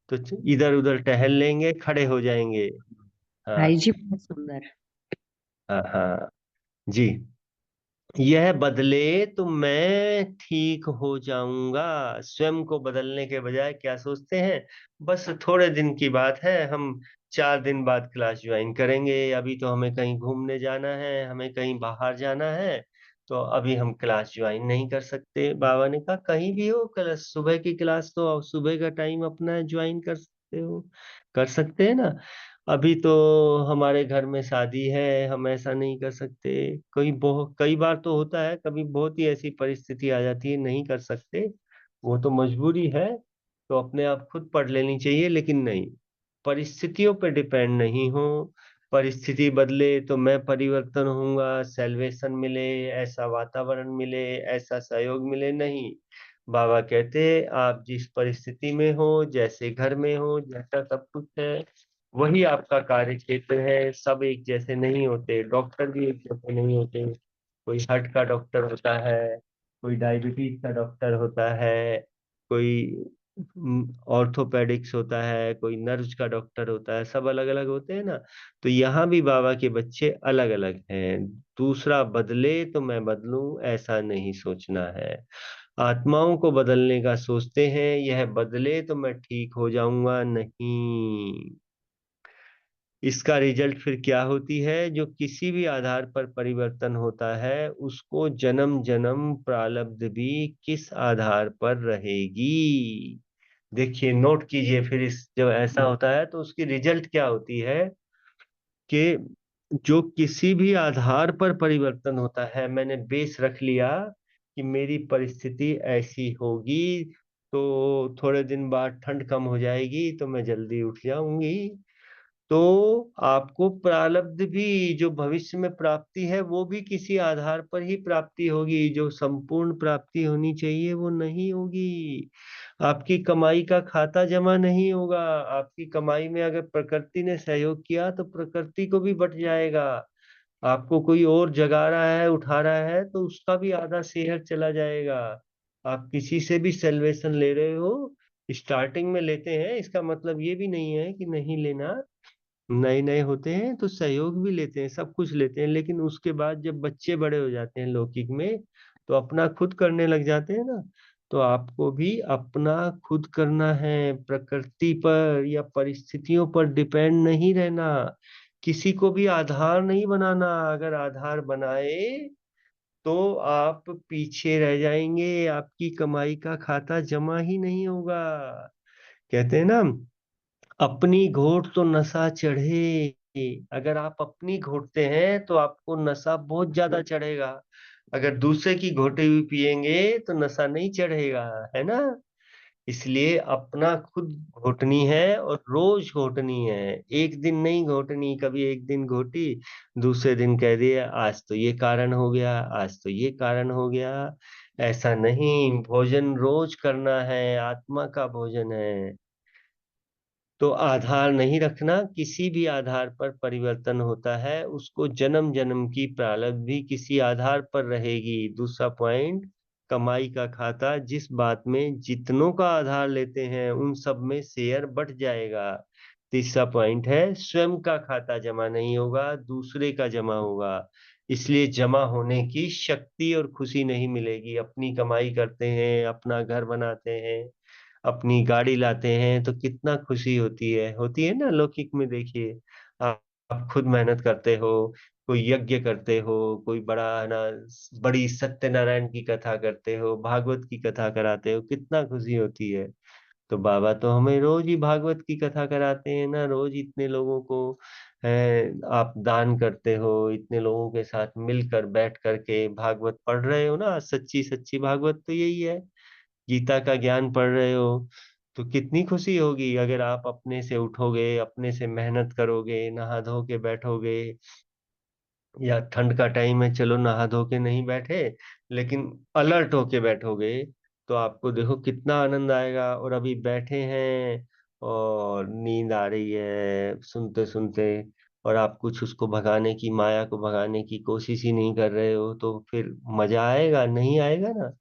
तो इधर उधर टहल लेंगे, खड़े हो जाएंगे। हाँ भाई जी बहुत सुंदर। हाँ हाँ जी। यह बदले तो मैं ठीक हो जाऊंगा। स्वयं को बदलने के बजाय क्या सोचते हैं? बस थोड़े दिन की बात है, हम 4 दिन बाद क्लास ज्वाइन करेंगे। अभी तो हमें कहीं घूमने जाना है, हमें कहीं बाहर जाना है, तो अभी हम क्लास ज्वाइन नहीं कर सकते। बाबा ने कहा कहीं भी हो, क्लास सुबह की क्लास तो सुबह का टाइम अपना ज्वाइन कर सकते हो, कर सकते हैं ना। अभी तो हमारे घर में शादी है, हम ऐसा नहीं कर सकते। कई बार तो होता है, कभी बहुत ही ऐसी परिस्थिति आ जाती है, नहीं कर सकते, वो तो मजबूरी है, तो अपने आप खुद पढ़ लेनी चाहिए। लेकिन नहीं, परिस्थितियों पर डिपेंड नहीं हो। परिस्थिति बदले तो मैं परिवर्तन होऊंगा, सेल्वेशन मिले, ऐसा वातावरण मिले, ऐसा सहयोग मिले, नहीं। बाबा कहते आप जिस परिस्थिति में हो, जैसे घर में हो, जैसा सब कुछ है, वही आपका कार्य क्षेत्र है। सब एक जैसे नहीं होते, डॉक्टर भी एक जैसे नहीं होते। कोई हार्ट का डॉक्टर होता है, कोई डायबिटीज का डॉक्टर होता है, कोई ऑर्थोपेडिक्स होता है, कोई नर्व्स का डॉक्टर होता है, सब अलग अलग होते हैं ना। तो यहाँ भी बाबा के बच्चे अलग अलग हैं। दूसरा बदले तो मैं बदलूं, ऐसा नहीं सोचना है। आत्माओं को बदलने का सोचते हैं, यह बदले तो मैं ठीक हो जाऊंगा, नहीं। इसका रिजल्ट फिर क्या होती है? जो किसी भी आधार पर परिवर्तन होता है, उसको जन्म जन्म प्रारब्ध भी किस आधार पर रहेगी। देखिए, नोट कीजिए फिर, इस जब ऐसा होता है तो उसकी रिजल्ट क्या होती है कि जो किसी भी आधार पर परिवर्तन होता है, मैंने बेस रख लिया कि मेरी परिस्थिति ऐसी होगी, तो थोड़े दिन बाद ठंड कम हो जाएगी तो मैं जल्दी उठ जाऊंगी। तो आपको प्रारब्ध भी, जो भविष्य में प्राप्ति है, वो भी किसी आधार पर ही प्राप्ति होगी। जो संपूर्ण प्राप्ति होनी चाहिए वो नहीं होगी। आपकी कमाई का खाता जमा नहीं होगा। आपकी कमाई में अगर प्रकृति ने सहयोग किया तो प्रकृति को भी बट जाएगा। आपको कोई और जगा रहा है, उठा रहा है, तो उसका भी आधा शेयर चला जाएगा। आप किसी से भी सेल्वेशन ले रहे हो, स्टार्टिंग में लेते हैं, इसका मतलब ये भी नहीं है कि नहीं लेना। नए नए होते हैं तो सहयोग भी लेते हैं, सब कुछ लेते हैं, लेकिन उसके बाद जब बच्चे बड़े हो जाते हैं लौकिक में, तो अपना खुद करने लग जाते हैं ना। तो आपको भी अपना खुद करना है, प्रकृति पर या परिस्थितियों पर डिपेंड नहीं रहना। किसी को भी आधार नहीं बनाना। अगर आधार बनाए तो आप पीछे रह जाएंगे, आपकी कमाई का खाता जमा ही नहीं होगा। कहते हैं ना, अपनी घोट तो नशा चढ़े। अगर आप अपनी घोटते हैं तो आपको नशा बहुत ज्यादा चढ़ेगा। अगर दूसरे की घोटी हुई पिएंगे तो नशा नहीं चढ़ेगा, है ना। इसलिए अपना खुद घोटनी है, और रोज घोटनी है। एक दिन नहीं घोटनी, कभी एक दिन घोटी, दूसरे दिन कह दिया आज तो ये कारण हो गया, आज तो ये कारण हो गया। ऐसा नहीं, भोजन रोज करना है, आत्मा का भोजन है। तो आधार नहीं रखना। किसी भी आधार पर परिवर्तन होता है, उसको जन्म जन्म की प्रारब्ध भी किसी आधार पर रहेगी। दूसरा पॉइंट, कमाई का खाता, जिस बात में जितनों का आधार लेते हैं उन सब में शेयर बढ़ जाएगा। तीसरा पॉइंट है, स्वयं का खाता जमा नहीं होगा, दूसरे का जमा होगा। इसलिए जमा होने की शक्ति और खुशी नहीं मिलेगी। अपनी कमाई करते हैं, अपना घर बनाते हैं, अपनी गाड़ी लाते हैं तो कितना खुशी होती है ना। लौकिक में देखिए, आप खुद मेहनत करते हो, कोई यज्ञ करते हो, कोई बड़ा है ना, बड़ी सत्यनारायण की कथा करते हो, भागवत की कथा कराते हो, कितना खुशी होती है। तो बाबा तो हमें रोज ही भागवत की कथा कराते हैं ना, रोज इतने लोगों को है, आप दान करते हो, इतने लोगों के साथ मिलकर बैठ करके भागवत पढ़ रहे हो ना, सच्ची सच्ची भागवत तो यही है, गीता का ज्ञान पढ़ रहे हो। तो कितनी खुशी होगी अगर आप अपने से उठोगे, अपने से मेहनत करोगे, नहा धो के बैठोगे। या ठंड का टाइम है, चलो नहा धो के नहीं बैठे, लेकिन अलर्ट होके बैठोगे, तो आपको देखो कितना आनंद आएगा। और अभी बैठे हैं और नींद आ रही है सुनते सुनते, और आप कुछ उसको भगाने की, माया को भगाने की कोशिश ही नहीं कर रहे हो, तो फिर मजा आएगा नहीं आएगा ना।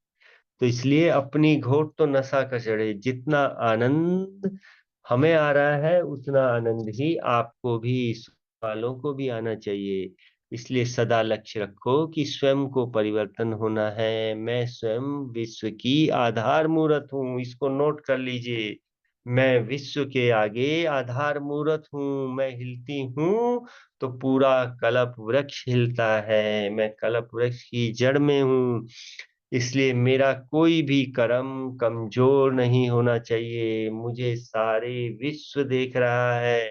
तो इसलिए अपनी घोट तो नशा का चढ़े, जितना आनंद हमें आ रहा है उतना आनंद ही आपको भी, इस वालों को भी आना चाहिए। इसलिए सदा लक्ष्य रखो कि स्वयं को परिवर्तन होना है। मैं स्वयं विश्व की आधार मूरत हूँ, इसको नोट कर लीजिए। मैं विश्व के आगे आधार मूरत हूँ, मैं हिलती हूँ तो पूरा कल्प वृक्ष हिलता है, मैं कल्प वृक्ष की जड़ में हूँ। इसलिए मेरा कोई भी कर्म कमजोर नहीं होना चाहिए, मुझे सारे विश्व देख रहा है।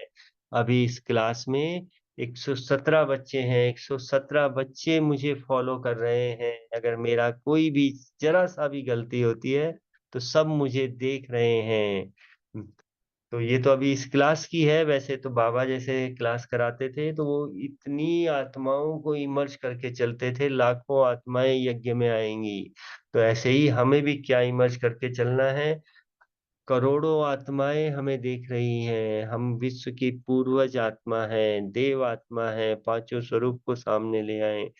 अभी इस क्लास में 117 बच्चे हैं, 117 बच्चे मुझे फॉलो कर रहे हैं। अगर मेरा कोई भी जरा सा भी गलती होती है तो सब मुझे देख रहे हैं। तो ये तो अभी इस क्लास की है, वैसे तो बाबा जैसे क्लास कराते थे तो वो इतनी आत्माओं को इमर्ज करके चलते थे, लाखों आत्माएं यज्ञ में आएंगी। तो ऐसे ही हमें भी क्या इमर्ज करके चलना है, करोड़ों आत्माएं हमें देख रही हैं, हम विश्व की पूर्वज आत्मा हैं, देव आत्मा है, पांचों स्वरूप को सामने ले आए,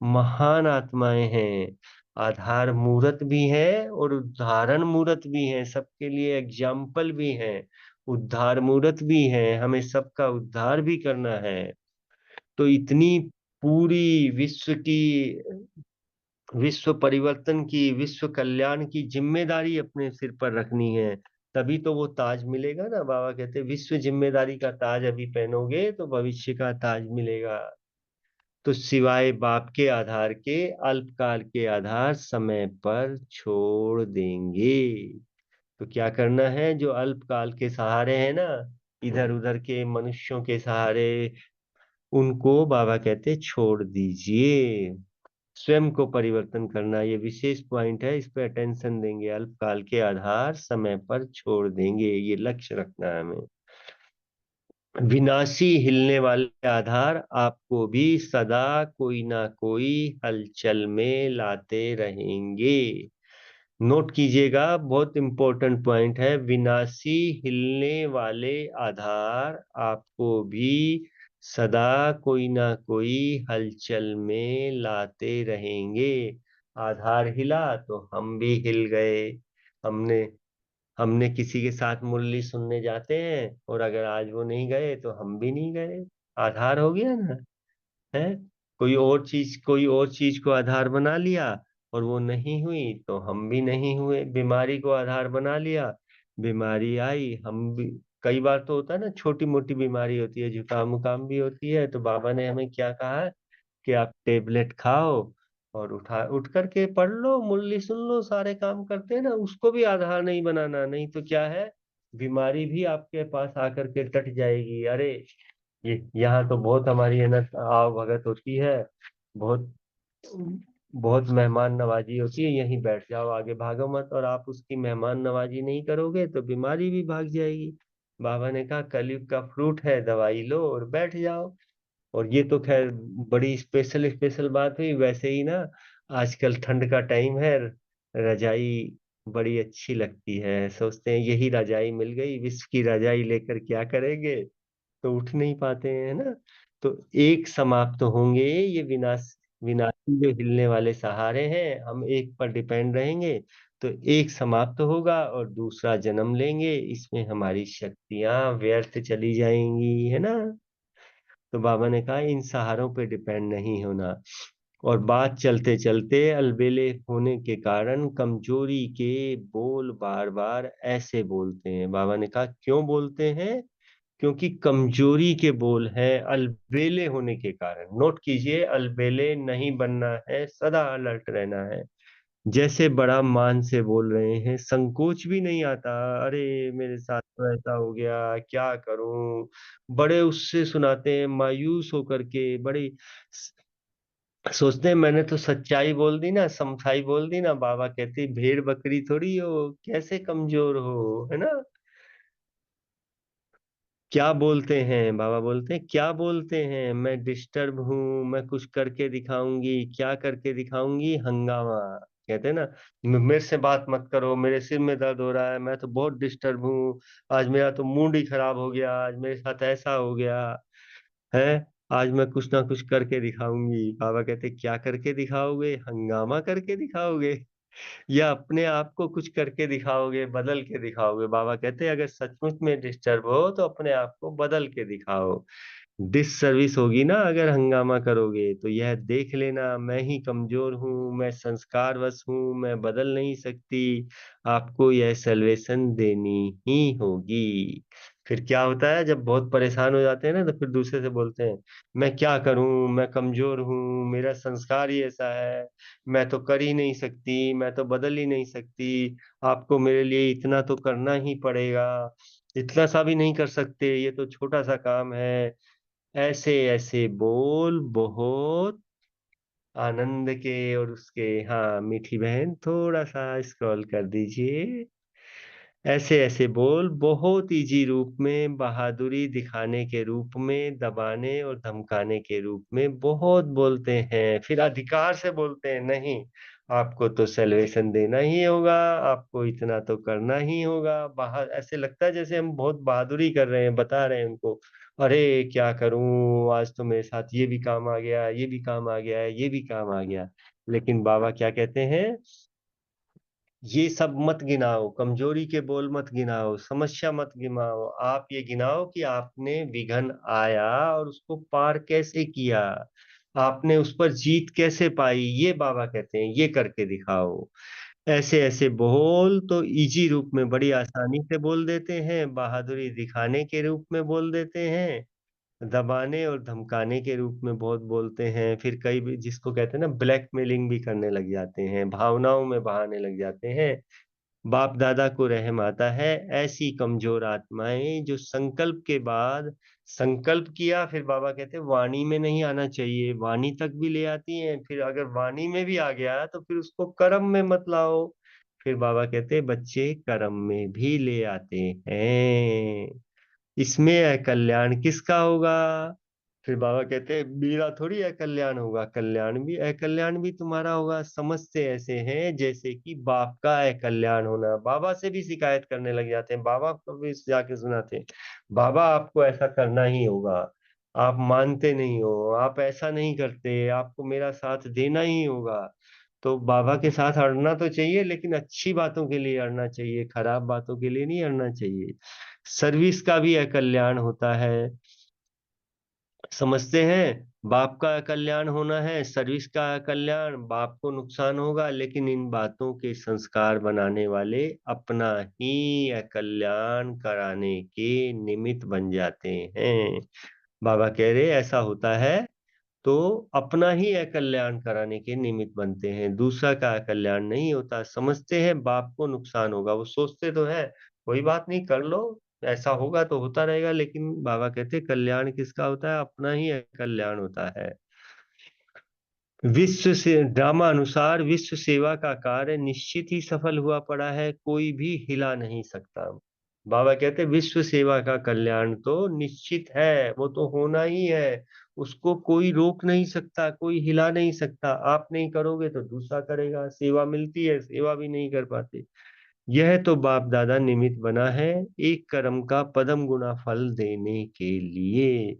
महान आत्माएं हैं, आधार मूरत भी है और उद्धारण मूरत भी है, सबके लिए एग्जाम्पल भी है, उद्धार मूरत भी है, हमें सबका उद्धार भी करना है। तो इतनी पूरी विश्व परिवर्तन की, विश्व कल्याण की जिम्मेदारी अपने सिर पर रखनी है, तभी तो वो ताज मिलेगा ना। बाबा कहते हैं विश्व जिम्मेदारी का ताज अभी पहनोगे तो भविष्य का ताज मिलेगा। तो सिवाय बाप के आधार के अल्पकाल के आधार समय पर छोड़ देंगे। तो क्या करना है, जो अल्पकाल के सहारे हैं ना, इधर उधर के मनुष्यों के सहारे, उनको बाबा कहते छोड़ दीजिए। स्वयं को परिवर्तन करना ये विशेष पॉइंट है, इस पे अटेंशन देंगे। अल्पकाल के आधार समय पर छोड़ देंगे, ये लक्ष्य रखना है हमें। विनाशी हिलने वाले आधार आपको भी सदा कोई ना कोई हलचल में लाते रहेंगे। नोट कीजिएगा, बहुत इंपॉर्टेंट पॉइंट है। विनाशी हिलने वाले आधार आपको भी सदा कोई ना कोई हलचल में लाते रहेंगे। आधार हिला तो हम भी हिल गए। हमने हमने किसी के साथ मुरली सुनने जाते हैं, और अगर आज वो नहीं गए तो हम भी नहीं गए। आधार हो गया ना, है। कोई और चीज को आधार बना लिया और वो नहीं हुई तो हम भी नहीं हुए। बीमारी को आधार बना लिया, बीमारी आई, हम भी। कई बार तो होता है ना, छोटी मोटी बीमारी होती है, जुकाम उकाम भी होती है, तो बाबा ने हमें क्या कहा है कि आप टेबलेट खाओ और उठ करके पढ़ लो, मुरली सुन लो, सारे काम करते हैं ना, उसको भी आधार नहीं बनाना। नहीं तो क्या है, बीमारी भी आपके पास आकर के टट जाएगी। अरे ये यहाँ तो बहुत हमारी है ना आव भगत होती है, बहुत बहुत मेहमान नवाजी होती है, यहीं बैठ जाओ, आगे भागो मत। और आप उसकी मेहमान नवाजी नहीं करोगे तो बीमारी भी भाग जाएगी। बाबा ने कहा कलयुग का फ्रूट है, दवाई लो और बैठ जाओ। और ये तो खैर बड़ी स्पेशल स्पेशल बात हुई। वैसे ही ना, आजकल ठंड का टाइम है, रजाई बड़ी अच्छी लगती है, सोचते हैं यही रजाई मिल गई, विश्व की रजाई लेकर क्या करेंगे, तो उठ नहीं पाते हैं ना। तो एक समाप्त होंगे ये विनाशी जो हिलने वाले सहारे हैं, हम एक पर डिपेंड रहेंगे तो एक समाप्त होगा और दूसरा जन्म लेंगे, इसमें हमारी शक्तियां व्यर्थ चली जाएंगी, है ना। तो बाबा ने कहा इन सहारों पे डिपेंड नहीं होना। और बात चलते चलते अलबेले होने के कारण कमजोरी के बोल बार बार ऐसे बोलते हैं। बाबा ने कहा क्यों बोलते हैं? क्योंकि कमजोरी के बोल हैं अलबेले होने के कारण। नोट कीजिए, अलबेले नहीं बनना है, सदा अलर्ट रहना है। जैसे बड़ा मान से बोल रहे हैं, संकोच भी नहीं आता। अरे मेरे साथ तो ऐसा हो गया, क्या करूं। बड़े उससे सुनाते हैं मायूस होकर के, बड़े सोचते हैं मैंने तो सच्चाई बोल दी ना, समझाई बोल दी ना। बाबा कहते भेड़ बकरी थोड़ी हो, कैसे कमजोर हो, है ना। क्या बोलते हैं? बाबा बोलते हैं क्या बोलते हैं? मैं डिस्टर्ब हूं, मैं कुछ करके दिखाऊंगी। क्या करके दिखाऊंगी? हंगामा। कहते हैं ना, मेरे से बात मत करो, मेरे सिर में दर्द हो रहा है, मैं तो बहुत डिस्टर्ब हूँ। आज मेरा तो मूड ही खराब हो गया, आज मेरे साथ ऐसा हो गया है। आज मैं कुछ ना कुछ करके दिखाऊंगी। बाबा कहते क्या करके दिखाओगे? हंगामा करके दिखाओगे या अपने आप को कुछ करके दिखाओगे, बदल के दिखाओगे? बाबा कहते हैं अगर सचमुच में डिस्टर्ब हो तो अपने आप को बदल के दिखाओ। डिस सर्विस होगी ना अगर हंगामा करोगे तो। यह देख लेना मैं ही कमजोर हूँ, मैं संस्कारवश हूँ, मैं बदल नहीं सकती। आपको यह सैल्वेशन देनी ही होगी। फिर क्या होता है जब बहुत परेशान हो जाते हैं ना, तो फिर दूसरे से बोलते हैं मैं क्या करूं, मैं कमजोर हूं, मेरा संस्कार ही ऐसा है, मैं तो कर ही नहीं सकती, मैं तो बदल ही नहीं सकती। आपको मेरे लिए इतना तो करना ही पड़ेगा, इतना सा भी नहीं कर सकते, ये तो छोटा सा काम है। ऐसे ऐसे बोल बहुत आनंद के। और उसके, हाँ मीठी बहन थोड़ा सा स्क्रॉल कर दीजिए। ऐसे ऐसे बोल बहुत इजी रूप में, बहादुरी दिखाने के रूप में, दबाने और धमकाने के रूप में बहुत बोलते हैं। फिर अधिकार से बोलते हैं नहीं, आपको तो सेलिब्रेशन देना ही होगा, आपको इतना तो करना ही होगा। बाहर ऐसे लगता है जैसे हम बहुत बहादुरी कर रहे हैं, बता रहे हैं उनको अरे क्या करूं, आज तो मेरे साथ ये भी काम आ गया, ये भी काम आ गया है, ये भी काम आ गया। लेकिन बाबा क्या कहते हैं? ये सब मत गिनाओ, कमजोरी के बोल मत गिनाओ, समस्या मत गिनाओ। आप ये गिनाओ कि आपने विघ्न आया और उसको पार कैसे किया, आपने उस पर जीत कैसे पाई। ये बाबा कहते हैं ये करके दिखाओ। ऐसे ऐसे बोल तो इजी रूप में बड़ी आसानी से बोल देते हैं, बहादुरी दिखाने के रूप में बोल देते हैं, दबाने और धमकाने के रूप में बहुत बोलते हैं। फिर कई जिसको कहते हैं ना ब्लैकमेलिंग भी करने लग जाते हैं, भावनाओं में बहाने लग जाते हैं। बाप दादा को रहम आता है, ऐसी कमजोर आत्माएं जो संकल्प के बाद संकल्प किया, फिर बाबा कहते हैं वाणी में नहीं आना चाहिए, वाणी तक भी ले आती हैं। फिर अगर वाणी में भी आ गया तो फिर उसको कर्म में मत लाओ। फिर बाबा कहते हैं बच्चे कर्म में भी ले आते हैं, इसमें अकल्याण किसका होगा? फिर बाबा कहते हैं मेरा थोड़ी अकल्याण होगा, अकल्याण भी तुम्हारा होगा। समझते ऐसे हैं जैसे कि बाप का अकल्याण होना। बाबा से भी शिकायत करने लग जाते हैं, बाबा को भी जाके सुनाते हैं बाबा आपको ऐसा करना ही होगा, आप मानते नहीं हो, आप ऐसा नहीं करते, आपको मेरा साथ देना ही होगा। तो बाबा के साथ अड़ना तो चाहिए, लेकिन अच्छी बातों के लिए अड़ना चाहिए, खराब बातों के लिए नहीं अड़ना चाहिए। सर्विस का भी कल्याण होता है, समझते हैं। बाप का कल्याण होना है, सर्विस का कल्याण, बाप को नुकसान होगा, लेकिन इन बातों के संस्कार बनाने वाले अपना ही कल्याण कराने के निमित्त बन जाते हैं। बाबा कह रहे ऐसा होता है तो अपना ही अकल्याण कराने के निमित्त बनते हैं, दूसरा का अकल्याण नहीं होता। समझते हैं बाप को नुकसान होगा, वो सोचते तो है कोई बात नहीं कर लो, ऐसा होगा तो होता रहेगा, लेकिन बाबा कहते हैं कल्याण किसका होता है? अपना ही कल्याण होता है। विश्व से ड्रामा अनुसार विश्व सेवा का कार्य निश्चित ही सफल हुआ पड़ा है, कोई भी हिला नहीं सकता। बाबा कहते विश्व सेवा का कल्याण तो निश्चित है, वो तो होना ही है, उसको कोई रोक नहीं सकता, कोई हिला नहीं सकता। आप नहीं करोगे तो दूसरा करेगा, सेवा मिलती है, सेवा भी नहीं कर पाते। यह तो बाप दादा निमित्त बना है एक कर्म का पदम गुना फल देने के लिए।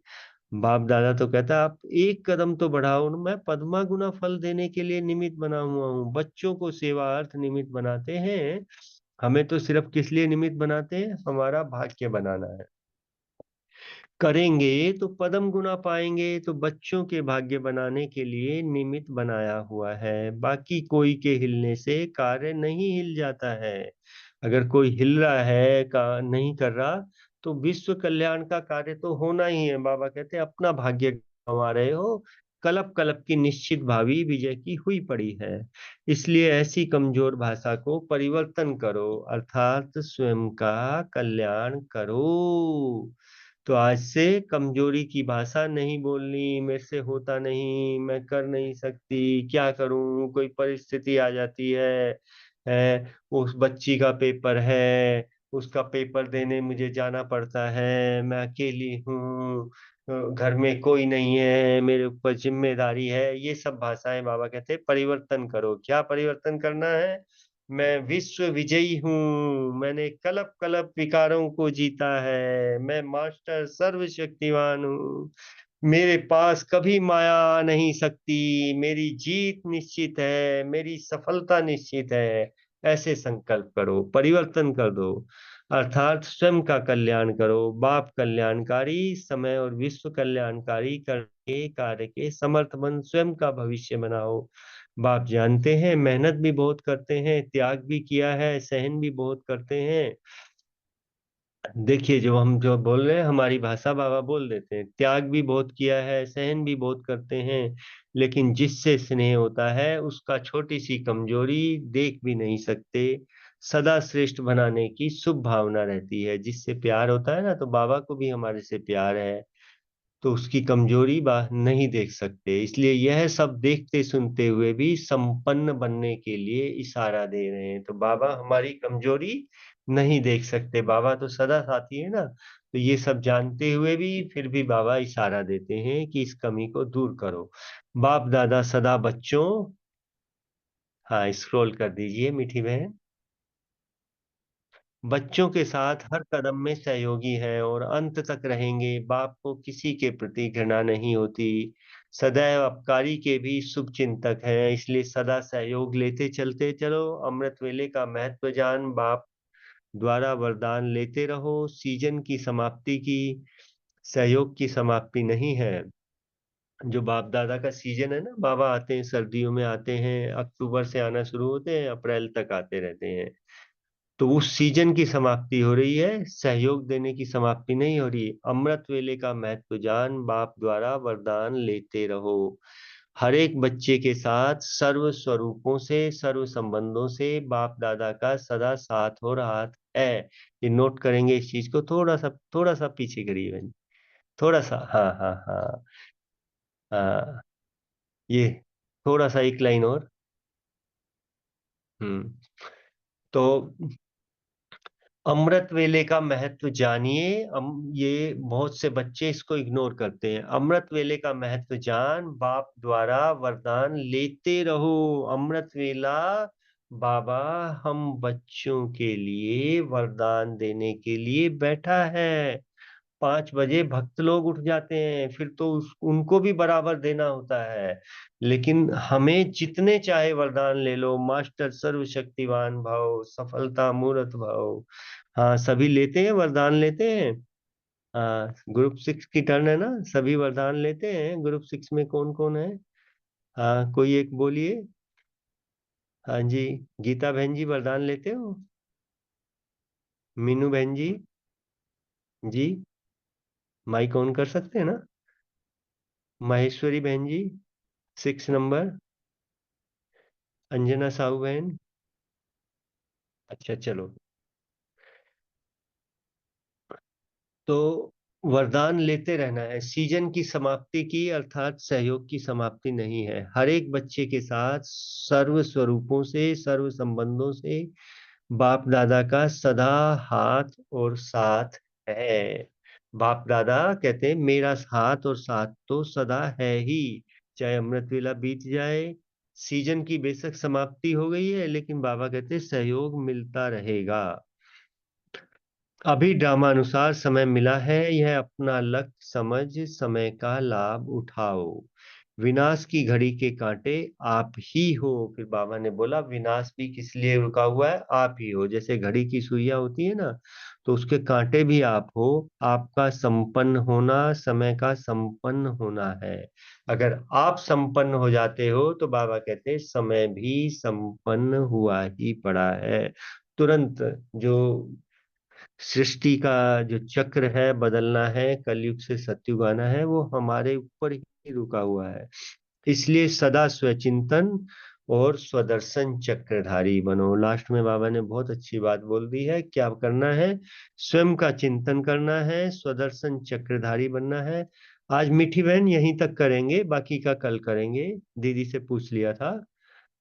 बाप दादा तो कहता है आप एक कदम तो बढ़ाओ, मैं पद्मा गुना फल देने के लिए निमित्त बना हुआ हूँ। बच्चों को सेवा अर्थ निमित्त बनाते हैं, हमें तो सिर्फ किस लिए निमित्त बनाते हैं? हमारा भाग्य बनाना है। करेंगे तो पदम गुना पाएंगे। तो बच्चों के भाग्य बनाने के लिए निमित्त बनाया हुआ है, बाकी कोई के हिलने से कार्य नहीं हिल जाता है। अगर कोई हिल रहा है का नहीं कर रहा, तो विश्व कल्याण का कार्य तो होना ही है। बाबा कहते हैं अपना भाग्य गंवा रहे हो, कलप कलप की निश्चित भावी विजय की हुई पड़ी है। इसलिए ऐसी कमजोर भाषा को परिवर्तन करो, अर्थात स्वयं का कल्याण करो। तो आज से कमजोरी की भाषा नहीं बोलनी, मेरे से होता नहीं, मैं कर नहीं सकती, क्या करूं, कोई परिस्थिति आ जाती है, उस बच्ची का पेपर है, उसका पेपर देने मुझे जाना पड़ता है, मैं अकेली हूँ, घर में कोई नहीं है, मेरे ऊपर जिम्मेदारी है। ये सब भाषाएं बाबा कहते हैं परिवर्तन करो। क्या परिवर्तन करना है? मैं विश्व विजयी हूँ, मैंने कलप कलप विकारों को जीता है, मैं मास्टर सर्वशक्तिवान हूँ, मेरे पास कभी माया आ नहीं सकती, मेरी जीत निश्चित है, मेरी सफलता निश्चित है। ऐसे संकल्प करो, परिवर्तन कर दो, अर्थात स्वयं का कल्याण करो। बाप कल्याणकारी, समय और विश्व कल्याणकारी करके कार्य के समर्थवन स्वयं का भविष्य बनाओ। बाप जानते हैं मेहनत भी बहुत करते हैं, त्याग भी किया है, सहन भी बहुत करते हैं। देखिए जो हम जो बोल रहे हैं हमारी भाषा बाबा बोल देते हैं, त्याग भी बहुत किया है, सहन भी बहुत करते हैं, लेकिन जिससे स्नेह होता है उसका छोटी सी कमजोरी देख भी नहीं सकते। सदा श्रेष्ठ बनाने की शुभ भावना रहती है। जिससे प्यार होता है ना, तो बाबा को भी हमारे से प्यार है, तो उसकी कमजोरी नहीं देख सकते। इसलिए यह सब देखते सुनते हुए भी संपन्न बनने के लिए इशारा दे रहे हैं। तो बाबा हमारी कमजोरी नहीं देख सकते, बाबा तो सदा साथी है ना। तो ये सब जानते हुए भी फिर भी बाबा इशारा देते हैं कि इस कमी को दूर करो। बाप दादा सदा बच्चों, हाँ स्क्रॉल कर दीजिए मीठी बहन, बच्चों के साथ हर कदम में सहयोगी हैं और अंत तक रहेंगे। बाप को किसी के प्रति घृणा नहीं होती, सदैव अपकारी के भी शुभ चिंतक हैं, इसलिए सदा सहयोग लेते चलते चलो। अमृत वेले का महत्व जान, बाप द्वारा वरदान लेते रहो। सीजन की समाप्ति की, सहयोग की समाप्ति नहीं है। जो बाप दादा का सीजन है ना, बाबा आते हैं सर्दियों में आते हैं, अक्टूबर से आना शुरू होते हैं, अप्रैल तक आते रहते हैं। तो उस सीजन की समाप्ति हो रही है, सहयोग देने की समाप्ति नहीं हो रही। अमृत वेले का महत्व जान, बाप द्वारा वरदान लेते रहो। हर एक बच्चे के साथ सर्व स्वरूपों से, सर्व संबंधों से बाप दादा का सदा साथ और हाथ है। ये नोट करेंगे इस चीज को, थोड़ा सा पीछे करिए बहन, थोड़ा सा, हाँ हाँ हाँ हाँ, ये थोड़ा सा एक लाइन और। हम्म। तो अमृत वेले का महत्व जानिए। ये बहुत से बच्चे इसको इग्नोर करते हैं। अमृत वेले का महत्व जान, बाप द्वारा वरदान लेते रहो। अमृत वेला बाबा हम बच्चों के लिए वरदान देने के लिए बैठा है। 5 बजे भक्त लोग उठ जाते हैं, फिर तो उनको भी बराबर देना होता है। लेकिन हमें जितने चाहे वरदान ले लो, मास्टर सर्वशक्तिवान भाव, सफलता मूर्त भाव, हाँ सभी लेते हैं, वरदान लेते हैं। हाँ ग्रुप 6 की टर्न है ना, सभी वरदान लेते हैं। ग्रुप 6 में कौन कौन है? हाँ कोई एक बोलिए। हाँ जी, गीता बहन जी वरदान लेते हो? मीनू बहन जी, जी माइक ऑन कर सकते हैं ना? माहेश्वरी बहन जी 6 नंबर, अंजना साहू बहन, अच्छा चलो। तो वरदान लेते रहना है, सीजन की समाप्ति की अर्थात सहयोग की समाप्ति नहीं है। हर एक बच्चे के साथ सर्व स्वरूपों से, सर्व संबंधों से बाप दादा का सदा हाथ और साथ है। बाप दादा कहते हैं मेरा हाथ और साथ तो सदा है ही, चाहे अमृत वेला बीत जाए, सीजन की बेशक समाप्ति हो गई है, लेकिन बाबा कहते हैं सहयोग मिलता रहेगा। अभी ड्रामानुसार समय मिला है, यह अपना लक्ष्य समझ समय का लाभ उठाओ। विनाश की घड़ी के कांटे आप ही हो। फिर बाबा ने बोला विनाश भी किस लिए रुका हुआ है, आप ही हो। जैसे घड़ी की सुइयां होती है ना, तो उसके कांटे भी आप हो। आपका संपन्न होना, समय का संपन्न होना है। अगर आप संपन्न हो जाते हो तो बाबा कहते हैं समय भी संपन्न हुआ ही पड़ा है। तुरंत जो सृष्टि का जो चक्र है बदलना है, कलयुग से सतयुग आना है, वो हमारे ऊपर ही रुका हुआ है। इसलिए सदा स्वचिंतन और स्वदर्शन चक्रधारी बनो। लास्ट में बाबा ने बहुत अच्छी बात बोल दी है, क्या करना है? स्वयं का चिंतन करना है, स्वदर्शन चक्रधारी बनना है। आज मीठी बहन यहीं तक करेंगे, बाकी का कल करेंगे। दीदी से पूछ लिया था,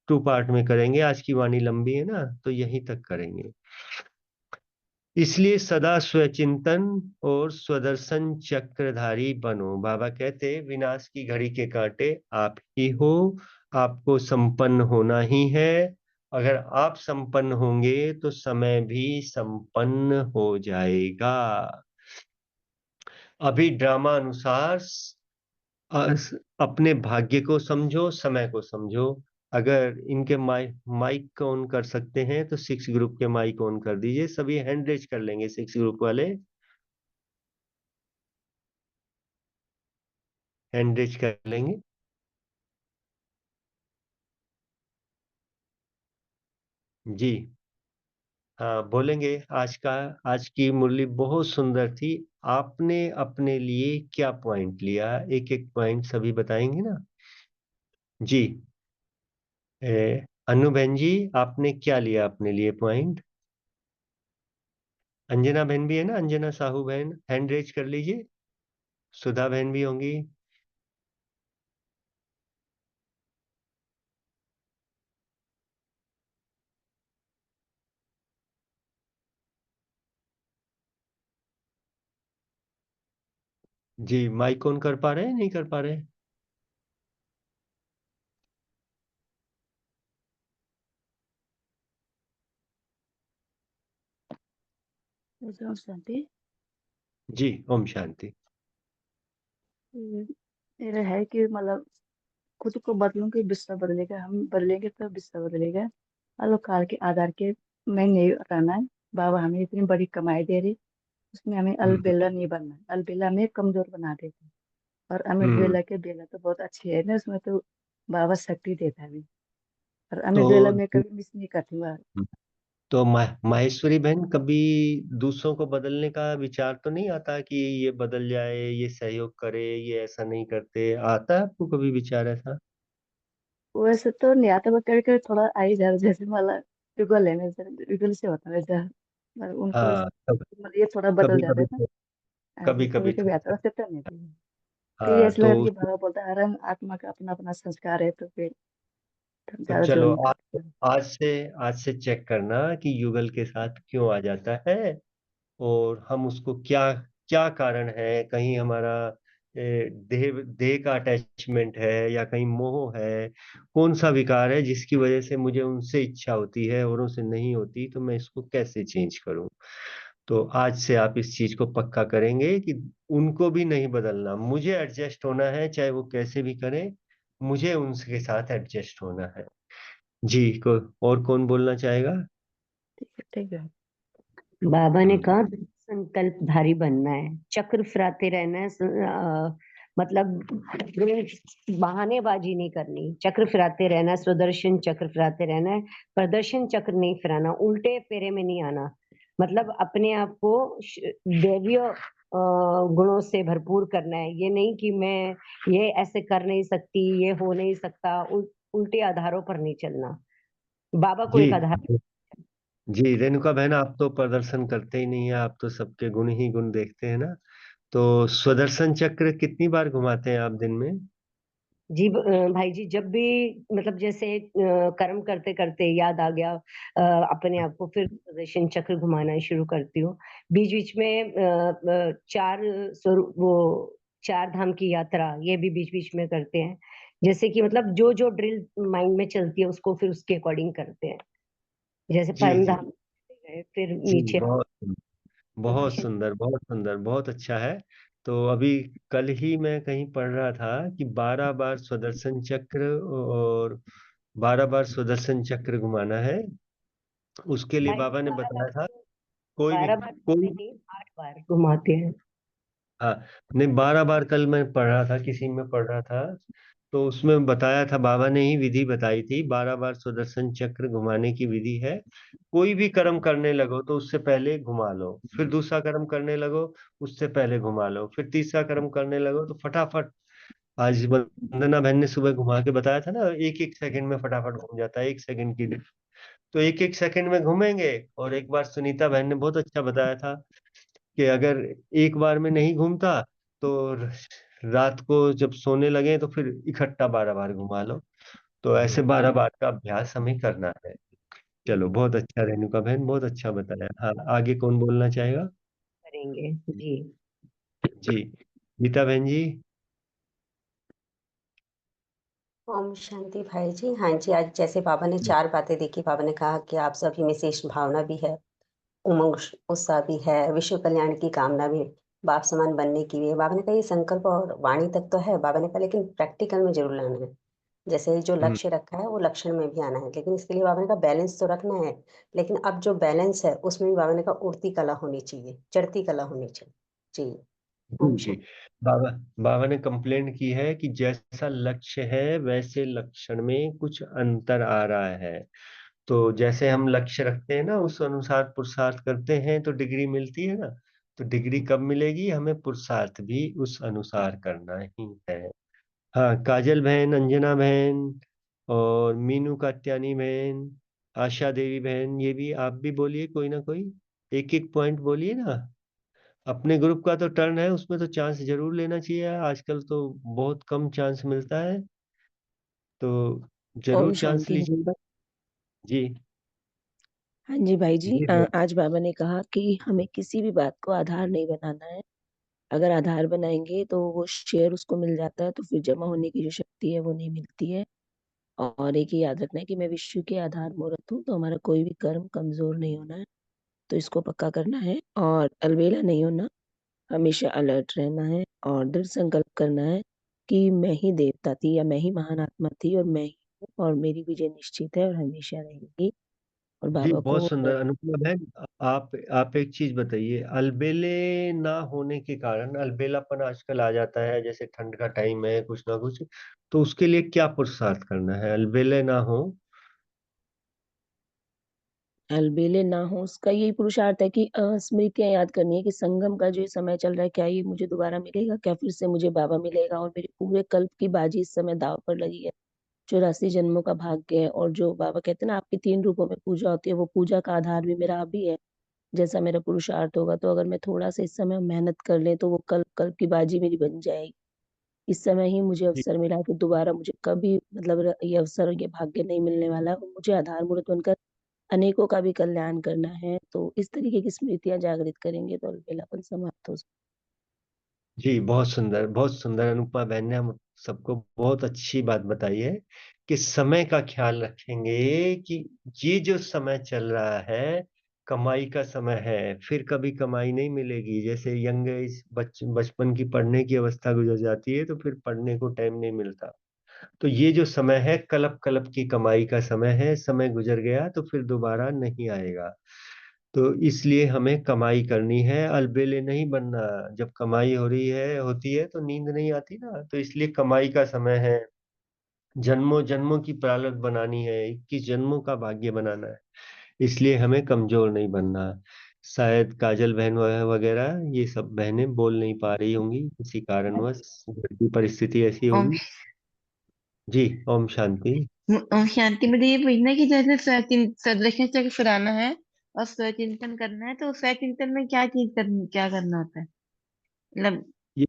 2 पार्ट में करेंगे। आज की वाणी लंबी है ना, तो यहीं तक करेंगे। इसलिए सदा स्वचिंतन और स्वदर्शन चक्रधारी बनो। बाबा कहते विनाश की घड़ी के कांटे आप ही हो। आपको संपन्न होना ही है। अगर आप संपन्न होंगे तो समय भी संपन्न हो जाएगा। अभी ड्रामा अनुसार अपने भाग्य को समझो, समय को समझो। अगर इनके माइक को ऑन कर सकते हैं तो 6 ग्रुप के माइक ऑन कर दीजिए। सभी हैंड रेज कर लेंगे, 6 ग्रुप वाले हैंड रेज कर लेंगे। जी हाँ, बोलेंगे। आज की मुरली बहुत सुंदर थी। आपने अपने लिए क्या पॉइंट लिया, एक एक पॉइंट सभी बताएंगे ना? जी। अनु बहन जी, आपने क्या लिया अपने लिए पॉइंट? अंजना बहन भी है ना, अंजना साहू बहन, हैंड रेज कर लीजिए। सुधा बहन भी होंगी। जी, माइक ऑन कर पा रहे हैं, नहीं कर पा रहे? शांति। जी, ओम शांति। मेरा है कि मतलब खुद को बदलूंगे विश्व बदलेगा, हम बदलेंगे तो विश्व बदलेगा। काल के आधार के मैं नहीं रहना है। बाबा हमें इतनी बड़ी कमाई दे रही, उसमें हमें हम्म। अलबेला नहीं बनना है। अलबेला में कमजोर बना देते हैं। और अमिट हम्म। बेला के बेला तो बहुत अच्छी है ना, उसमें तो बाबा शक्ति देता है हमें। और अमिट बेला तो में कभी मिस नहीं करती हूँ। तो माहेश्वरी बहन, कभी दूसरों को बदलने का विचार तो नहीं आता कि ये बदल जाए, ये सहयोग करे, ये ऐसा नहीं करते? आता है आपको कभी विचार ऐसा? वैसे तो नहीं आता, पर कभी कभी थोड़ा आ ही जाता, जैसे मतलब युगल है मेरे, युगल से होता है वैसा। मतलब उनको हाँ, मतलब ये थोड़ा बदल कभी जाता कभी है ना। तो, ऐसे कभी कभी कभी कभी तो। आता है, वैसे तो नहीं थी। फिर हाँ, ऐसा लगा कि बाबा बोलता है हर आत्मा का अपना अपना संस्कार है, तो फिर तो तो ज्यादा जोर चलो नहीं आज करते। आज से चेक करना कि युगल के साथ क्यों आ जाता है, और हम उसको क्या, क्या कारण है। कहीं हमारा देह देह का अटैचमेंट है, या कहीं मोह है? कौन सा विकार है जिसकी वजह से मुझे उनसे इच्छा होती है और उनसे नहीं होती? तो मैं इसको कैसे चेंज करूं? तो आज से आप इस चीज को पक्का करेंगे कि उनको भी नहीं बदलना, मुझे एडजस्ट होना है, चाहे वो कैसे भी करें। मुझे उनके साथ एडजस्ट होना है। जी, और कौन बोलना चाहेगा? ठीक है, ठीक है। बाबा ने हम्म। कहा संकल्पधारी बनना है, चक्र फिराते रहना है, मतलब बहानेबाजी नहीं करनी, चक्र फिराते रहना है, स्वदर्शन चक्र फिराते रहना है। प्रदर्शन चक्र नहीं फिराना, उल्टे फेरे में नहीं आना। मतलब अपने आप को दैवीय गुणों से भरपूर करना है। ये नहीं कि मैं ये ऐसे कर नहीं सकती, ये हो नहीं सकता, उल्टे आधारों पर नहीं चलना। बाबा को जी। एक आधार। जी रेणुका बहन, आप तो प्रदर्शन करते ही नहीं है, आप तो सबके गुण ही गुण देखते हैं ना। तो स्वदर्शन चक्र कितनी बार घुमाते हैं आप दिन में? जी भाई जी, जब भी मतलब जैसे कर्म करते करते याद आ गया अपने आप को, फिर सुदर्शन चक्र घुमाना शुरू करती हूँ। बीच बीच में चार स्वरूप, वो 4 धाम की यात्रा, ये भी बीच बीच में करते हैं। जैसे कि मतलब जो जो ड्रिल माइंड में चलती है उसको फिर उसके अकॉर्डिंग करते हैं। जैसे जी परम जी। धाम गए, फिर जी, नीचे बहुत बहुत प्रदर्शन। सुंदर, बहुत सुंदर, बहुत अच्छा है। तो अभी कल ही मैं कहीं पढ़ रहा था कि 12 बार सुदर्शन चक्र और 12 बार सुदर्शन चक्र घुमाना है। उसके लिए भाई बाबा ने 12 बार बताया था तो कोई भी 12 बार कोई नहीं, 8 बार घुमाते हैं। हाँ, नहीं 12 बार कल मैं पढ़ रहा था, किसी में पढ़ रहा था, तो उसमें बताया था, बाबा ने ही विधि बताई थी। 12 बार सुदर्शन चक्र घुमाने की विधि है। कोई भी कर्म करने लगो तो उससे पहले घुमा लो, फिर दूसरा कर्म करने लगो उससे पहले घुमा लो, फिर तीसरा कर्म करने लगो तो फटाफट। आज वंदना बहन ने सुबह घुमा के बताया था ना, एक एक सेकंड में फटाफट घूम जाता है, 1 सेकंड की। तो एक एक सेकंड में घूमेंगे। और एक बार सुनीता बहन ने बहुत अच्छा बताया था कि अगर एक बार में नहीं घूमता तो रात को जब सोने लगे तो फिर इकट्ठा 12 बार घुमा लो। तो ऐसे 12 बार का अभ्यास हमें करना है। चलो, बहुत अच्छा रेणुका बहन, बहुत अच्छा बताया। हाँ, आगे कौन बोलना चाहेगा? करेंगे जी। जी, गीता बहन जी। ओम शांति भाई जी। हाँ जी, आज जैसे बाबा ने 4 बातें देखी, बाबा ने कहा कि आप सभी में श्रेष्ठ भावना भी है, उमंग उत्साह भी है, विश्व कल्याण की कामना भी, बाप समान बनने की भी है। बाबा ने कहा ये संकल्प और वाणी तक तो है, बाबा ने कहा लेकिन प्रैक्टिकल में जरूर लाना है। जैसे जो हम्म, लक्ष्य रखा है वो लक्षण में भी आना है, लेकिन इसके लिए बाबा ने कहा बैलेंस तो रखना है। लेकिन अब जो बैलेंस है उसमें भी बाबा ने कहा उड़ती कला होनी चाहिए, चढ़ती कला होनी चाहिए। जी। ओम जी जी। शांति। बाबा बाबा ने कंप्लेंट की है कि जैसा लक्ष्य है वैसे लक्षण में कुछ अंतर आ रहा है। तो जैसे हम लक्ष्य रखते हैं ना, उस अनुसार पुरुषार्थ करते हैं तो डिग्री मिलती है ना। तो डिग्री कब मिलेगी? हमें पुरुषार्थ भी उस अनुसार करना ही है। हाँ, काजल बहन, अंजना बहन और मीनू कात्यानी बहन, आशा देवी बहन, ये भी आप भी बोलिए कोई ना कोई, एक एक पॉइंट बोलिए ना। अपने ग्रुप का तो टर्न है, उसमें तो चांस जरूर लेना चाहिए। आजकल तो बहुत कम चांस मिलता है, तो ओम जरूर चांस शांति। लीजिएगा। जी हाँ जी भाई जी, जी। आज बाबा ने कहा कि हमें किसी भी बात को आधार नहीं बनाना है। अगर आधार बनाएंगे तो वो शेयर उसको मिल जाता है, तो फिर जमा होने की जो शक्ति है वो नहीं मिलती है। और एक ही याद रखना है कि मैं विश्व के आधार मूर्त हूँ, तो हमारा कोई भी कर्म कमजोर नहीं होना है। तो इसको पक्का करना है और अलबेला नहीं होना, हमेशा अलर्ट रहना है और दृढ़ संकल्प करना है कि मैं ही देवता थी या मैं ही महान आत्मा थी और मैं ही हूँ और मेरी विजय निश्चित है और हमेशा रहेगी। और जी, बाबा बहुत को सुंदर अनुपमा बहन। आप एक चीज बताइए, अलबेले ना होने के कारण, अलबेलापन आजकल आ जाता है, जैसे ठंड का टाइम है, कुछ ना कुछ, तो उसके लिए क्या पुरुषार्थ करना है अलबेले ना हो? अलबेले ना हो उसका यही पुरुषार्थ है कि स्मृतियां याद करनी है कि संगम का जो ये समय चल रहा है, क्या ये मुझे दोबारा मिलेगा, क्या फिर से मुझे बाबा मिलेगा। और मेरे पूरे कल्प की बाजी इस समय दाव पर लगी है। 84 जन्मों का भाग्य है, और जो बाबा कहते हैं ना आपकी 3 रूपों में पूजा होती है, वो पूजा का आधार भी मेरा अभी है। जैसा मेरा पुरुषार्थ होगा, तो अगर मैं थोड़ा सा इस समय मेहनत कर ले तो वो कल्प कल्प की बाजी मेरी बन जाएगी। इस समय ही मुझे जी अवसर मिला कि दोबारा मुझे कभी मतलब ये अवसर ये भाग्य नहीं मिलने वाला है। मुझे आधार मूर्त बनकर अनेकों का भी कल्याण करना है। तो इस तरीके की स्मृतियां जागृत करेंगे तो अलबेलापन समाप्त हो जी, बहुत सुंदर, बहुत सुंदर अनुपमा बहन ने हम सबको बहुत अच्छी बात बताई है कि समय का ख्याल रखेंगे, कि ये जो समय चल रहा है कमाई का समय है, फिर कभी कमाई नहीं मिलेगी। जैसे यंग एज बचपन की पढ़ने की अवस्था गुजर जाती है तो फिर पढ़ने को टाइम नहीं मिलता। तो ये जो समय है कलप कलप की कमाई का समय है, समय गुजर गया तो फिर दोबारा नहीं आएगा। तो इसलिए हमें कमाई करनी है, अलबेले नहीं बनना। जब कमाई हो रही है होती है तो नींद नहीं आती ना, तो इसलिए कमाई का समय है। जन्मों जन्मों की प्रारब्ध बनानी है, 21 जन्मों का भाग्य बनाना है। इसलिए हमें कमजोर नहीं बनना। शायद काजल बहन वगैरह ये सब बहनें बोल नहीं पा रही होंगी, किसी कारणवश घर की परिस्थिति ऐसी ओम होगी। जी, ओम शांति। ओम शांति। मुझे ये पूछना है कि जैसे सदलक्ष्य चक्र फुराना है और स्वचिंतन करना है, तो स्वचिंतन में क्या करना होता है, मतलब। ये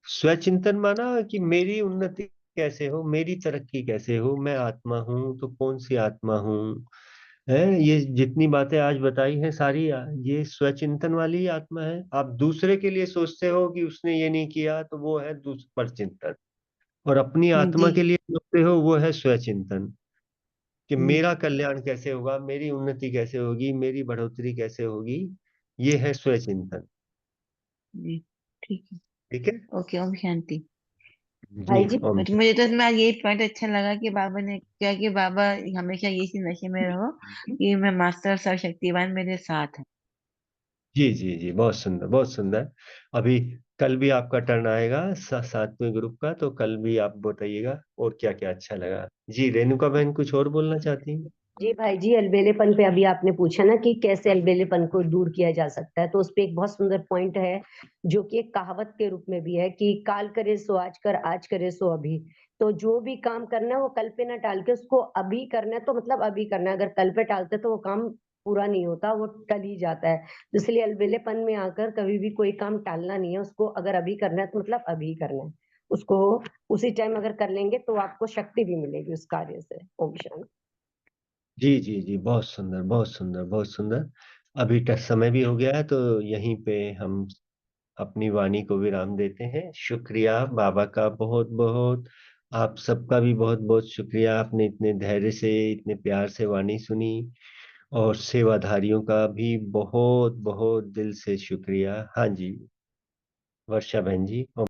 स्वचिंतन माना कि मेरी उन्नति कैसे हो, मेरी तरक्की कैसे हो, मैं आत्मा हूँ तो कौन सी आत्मा हूँ। है, ये जितनी बातें आज बताई हैं सारी ये स्वचिंतन वाली ही आत्मा है। आप दूसरे के लिए सोचते हो कि उसने ये नहीं किया तो वो है पर चिंतन। और अपनी आत्मा जी। के लिए सोचते हो वो है स्वचिंतन, कि हम्म, मेरा कल्याण कैसे होगा, मेरी उन्नति कैसे होगी, मेरी बढ़ोतरी कैसे होगी। ये है स्वचिंतन। जी। ठीक है। ठीक है। ओके, ओम शांति। जी, भाई जी ओम बट मुझे तो इसमें आज यही पॉइंट अच्छा लगा कि बाबा ने क्या कि बाबा हमेशा इसी नशे में रहो कि मैं मास्टर सर्वशक्तिवान मेरे साथ है। जी जी जी, बहुत सुंदर बहुत सुंदर। अभी कल भी आपका टर्न आएगा 7वें ग्रुप का, तो कल भी आप बताइएगा और क्या क्या अच्छा लगा। जी, रेणुका बहन कुछ और बोलना चाहती हैं? जी भाई जी, अलबेलेपन पे अभी आपने पूछा ना कि कैसे अलबेलेपन को दूर किया जा सकता है, तो उस पे एक बहुत सुंदर पॉइंट है जो कि एक कहावत के रूप में भी है कि काल करे सो आज कर, आज करे सो अभी। तो जो भी काम करना है वो कल पे ना टाल के उसको अभी करना है, तो मतलब अभी करना है। अगर कल पे टालते तो वो काम पूरा नहीं होता, वो टल ही जाता है। तो इसलिए अलबेलेपन में आकर कभी भी कोई काम टालना नहीं है, उसको अगर अभी करना है तो मतलब अभी करना है उसको। उसी टाइम अगर कर लेंगे तो आपको शक्ति भी मिलेगी उस कार्य से। ओम शांति। जी जी जी, बहुत सुंदर बहुत सुंदर बहुत सुंदर। अभी समय भी हो गया है, तो यहीं पे हम अपनी वाणी को विराम देते हैं। शुक्रिया बाबा का बहुत बहुत। आप सबका भी बहुत बहुत शुक्रिया, आपने इतने धैर्य से इतने प्यार से वाणी सुनी। और सेवाधारियों का भी बहुत बहुत दिल से शुक्रिया। हाँ जी, वर्षा बहन जी।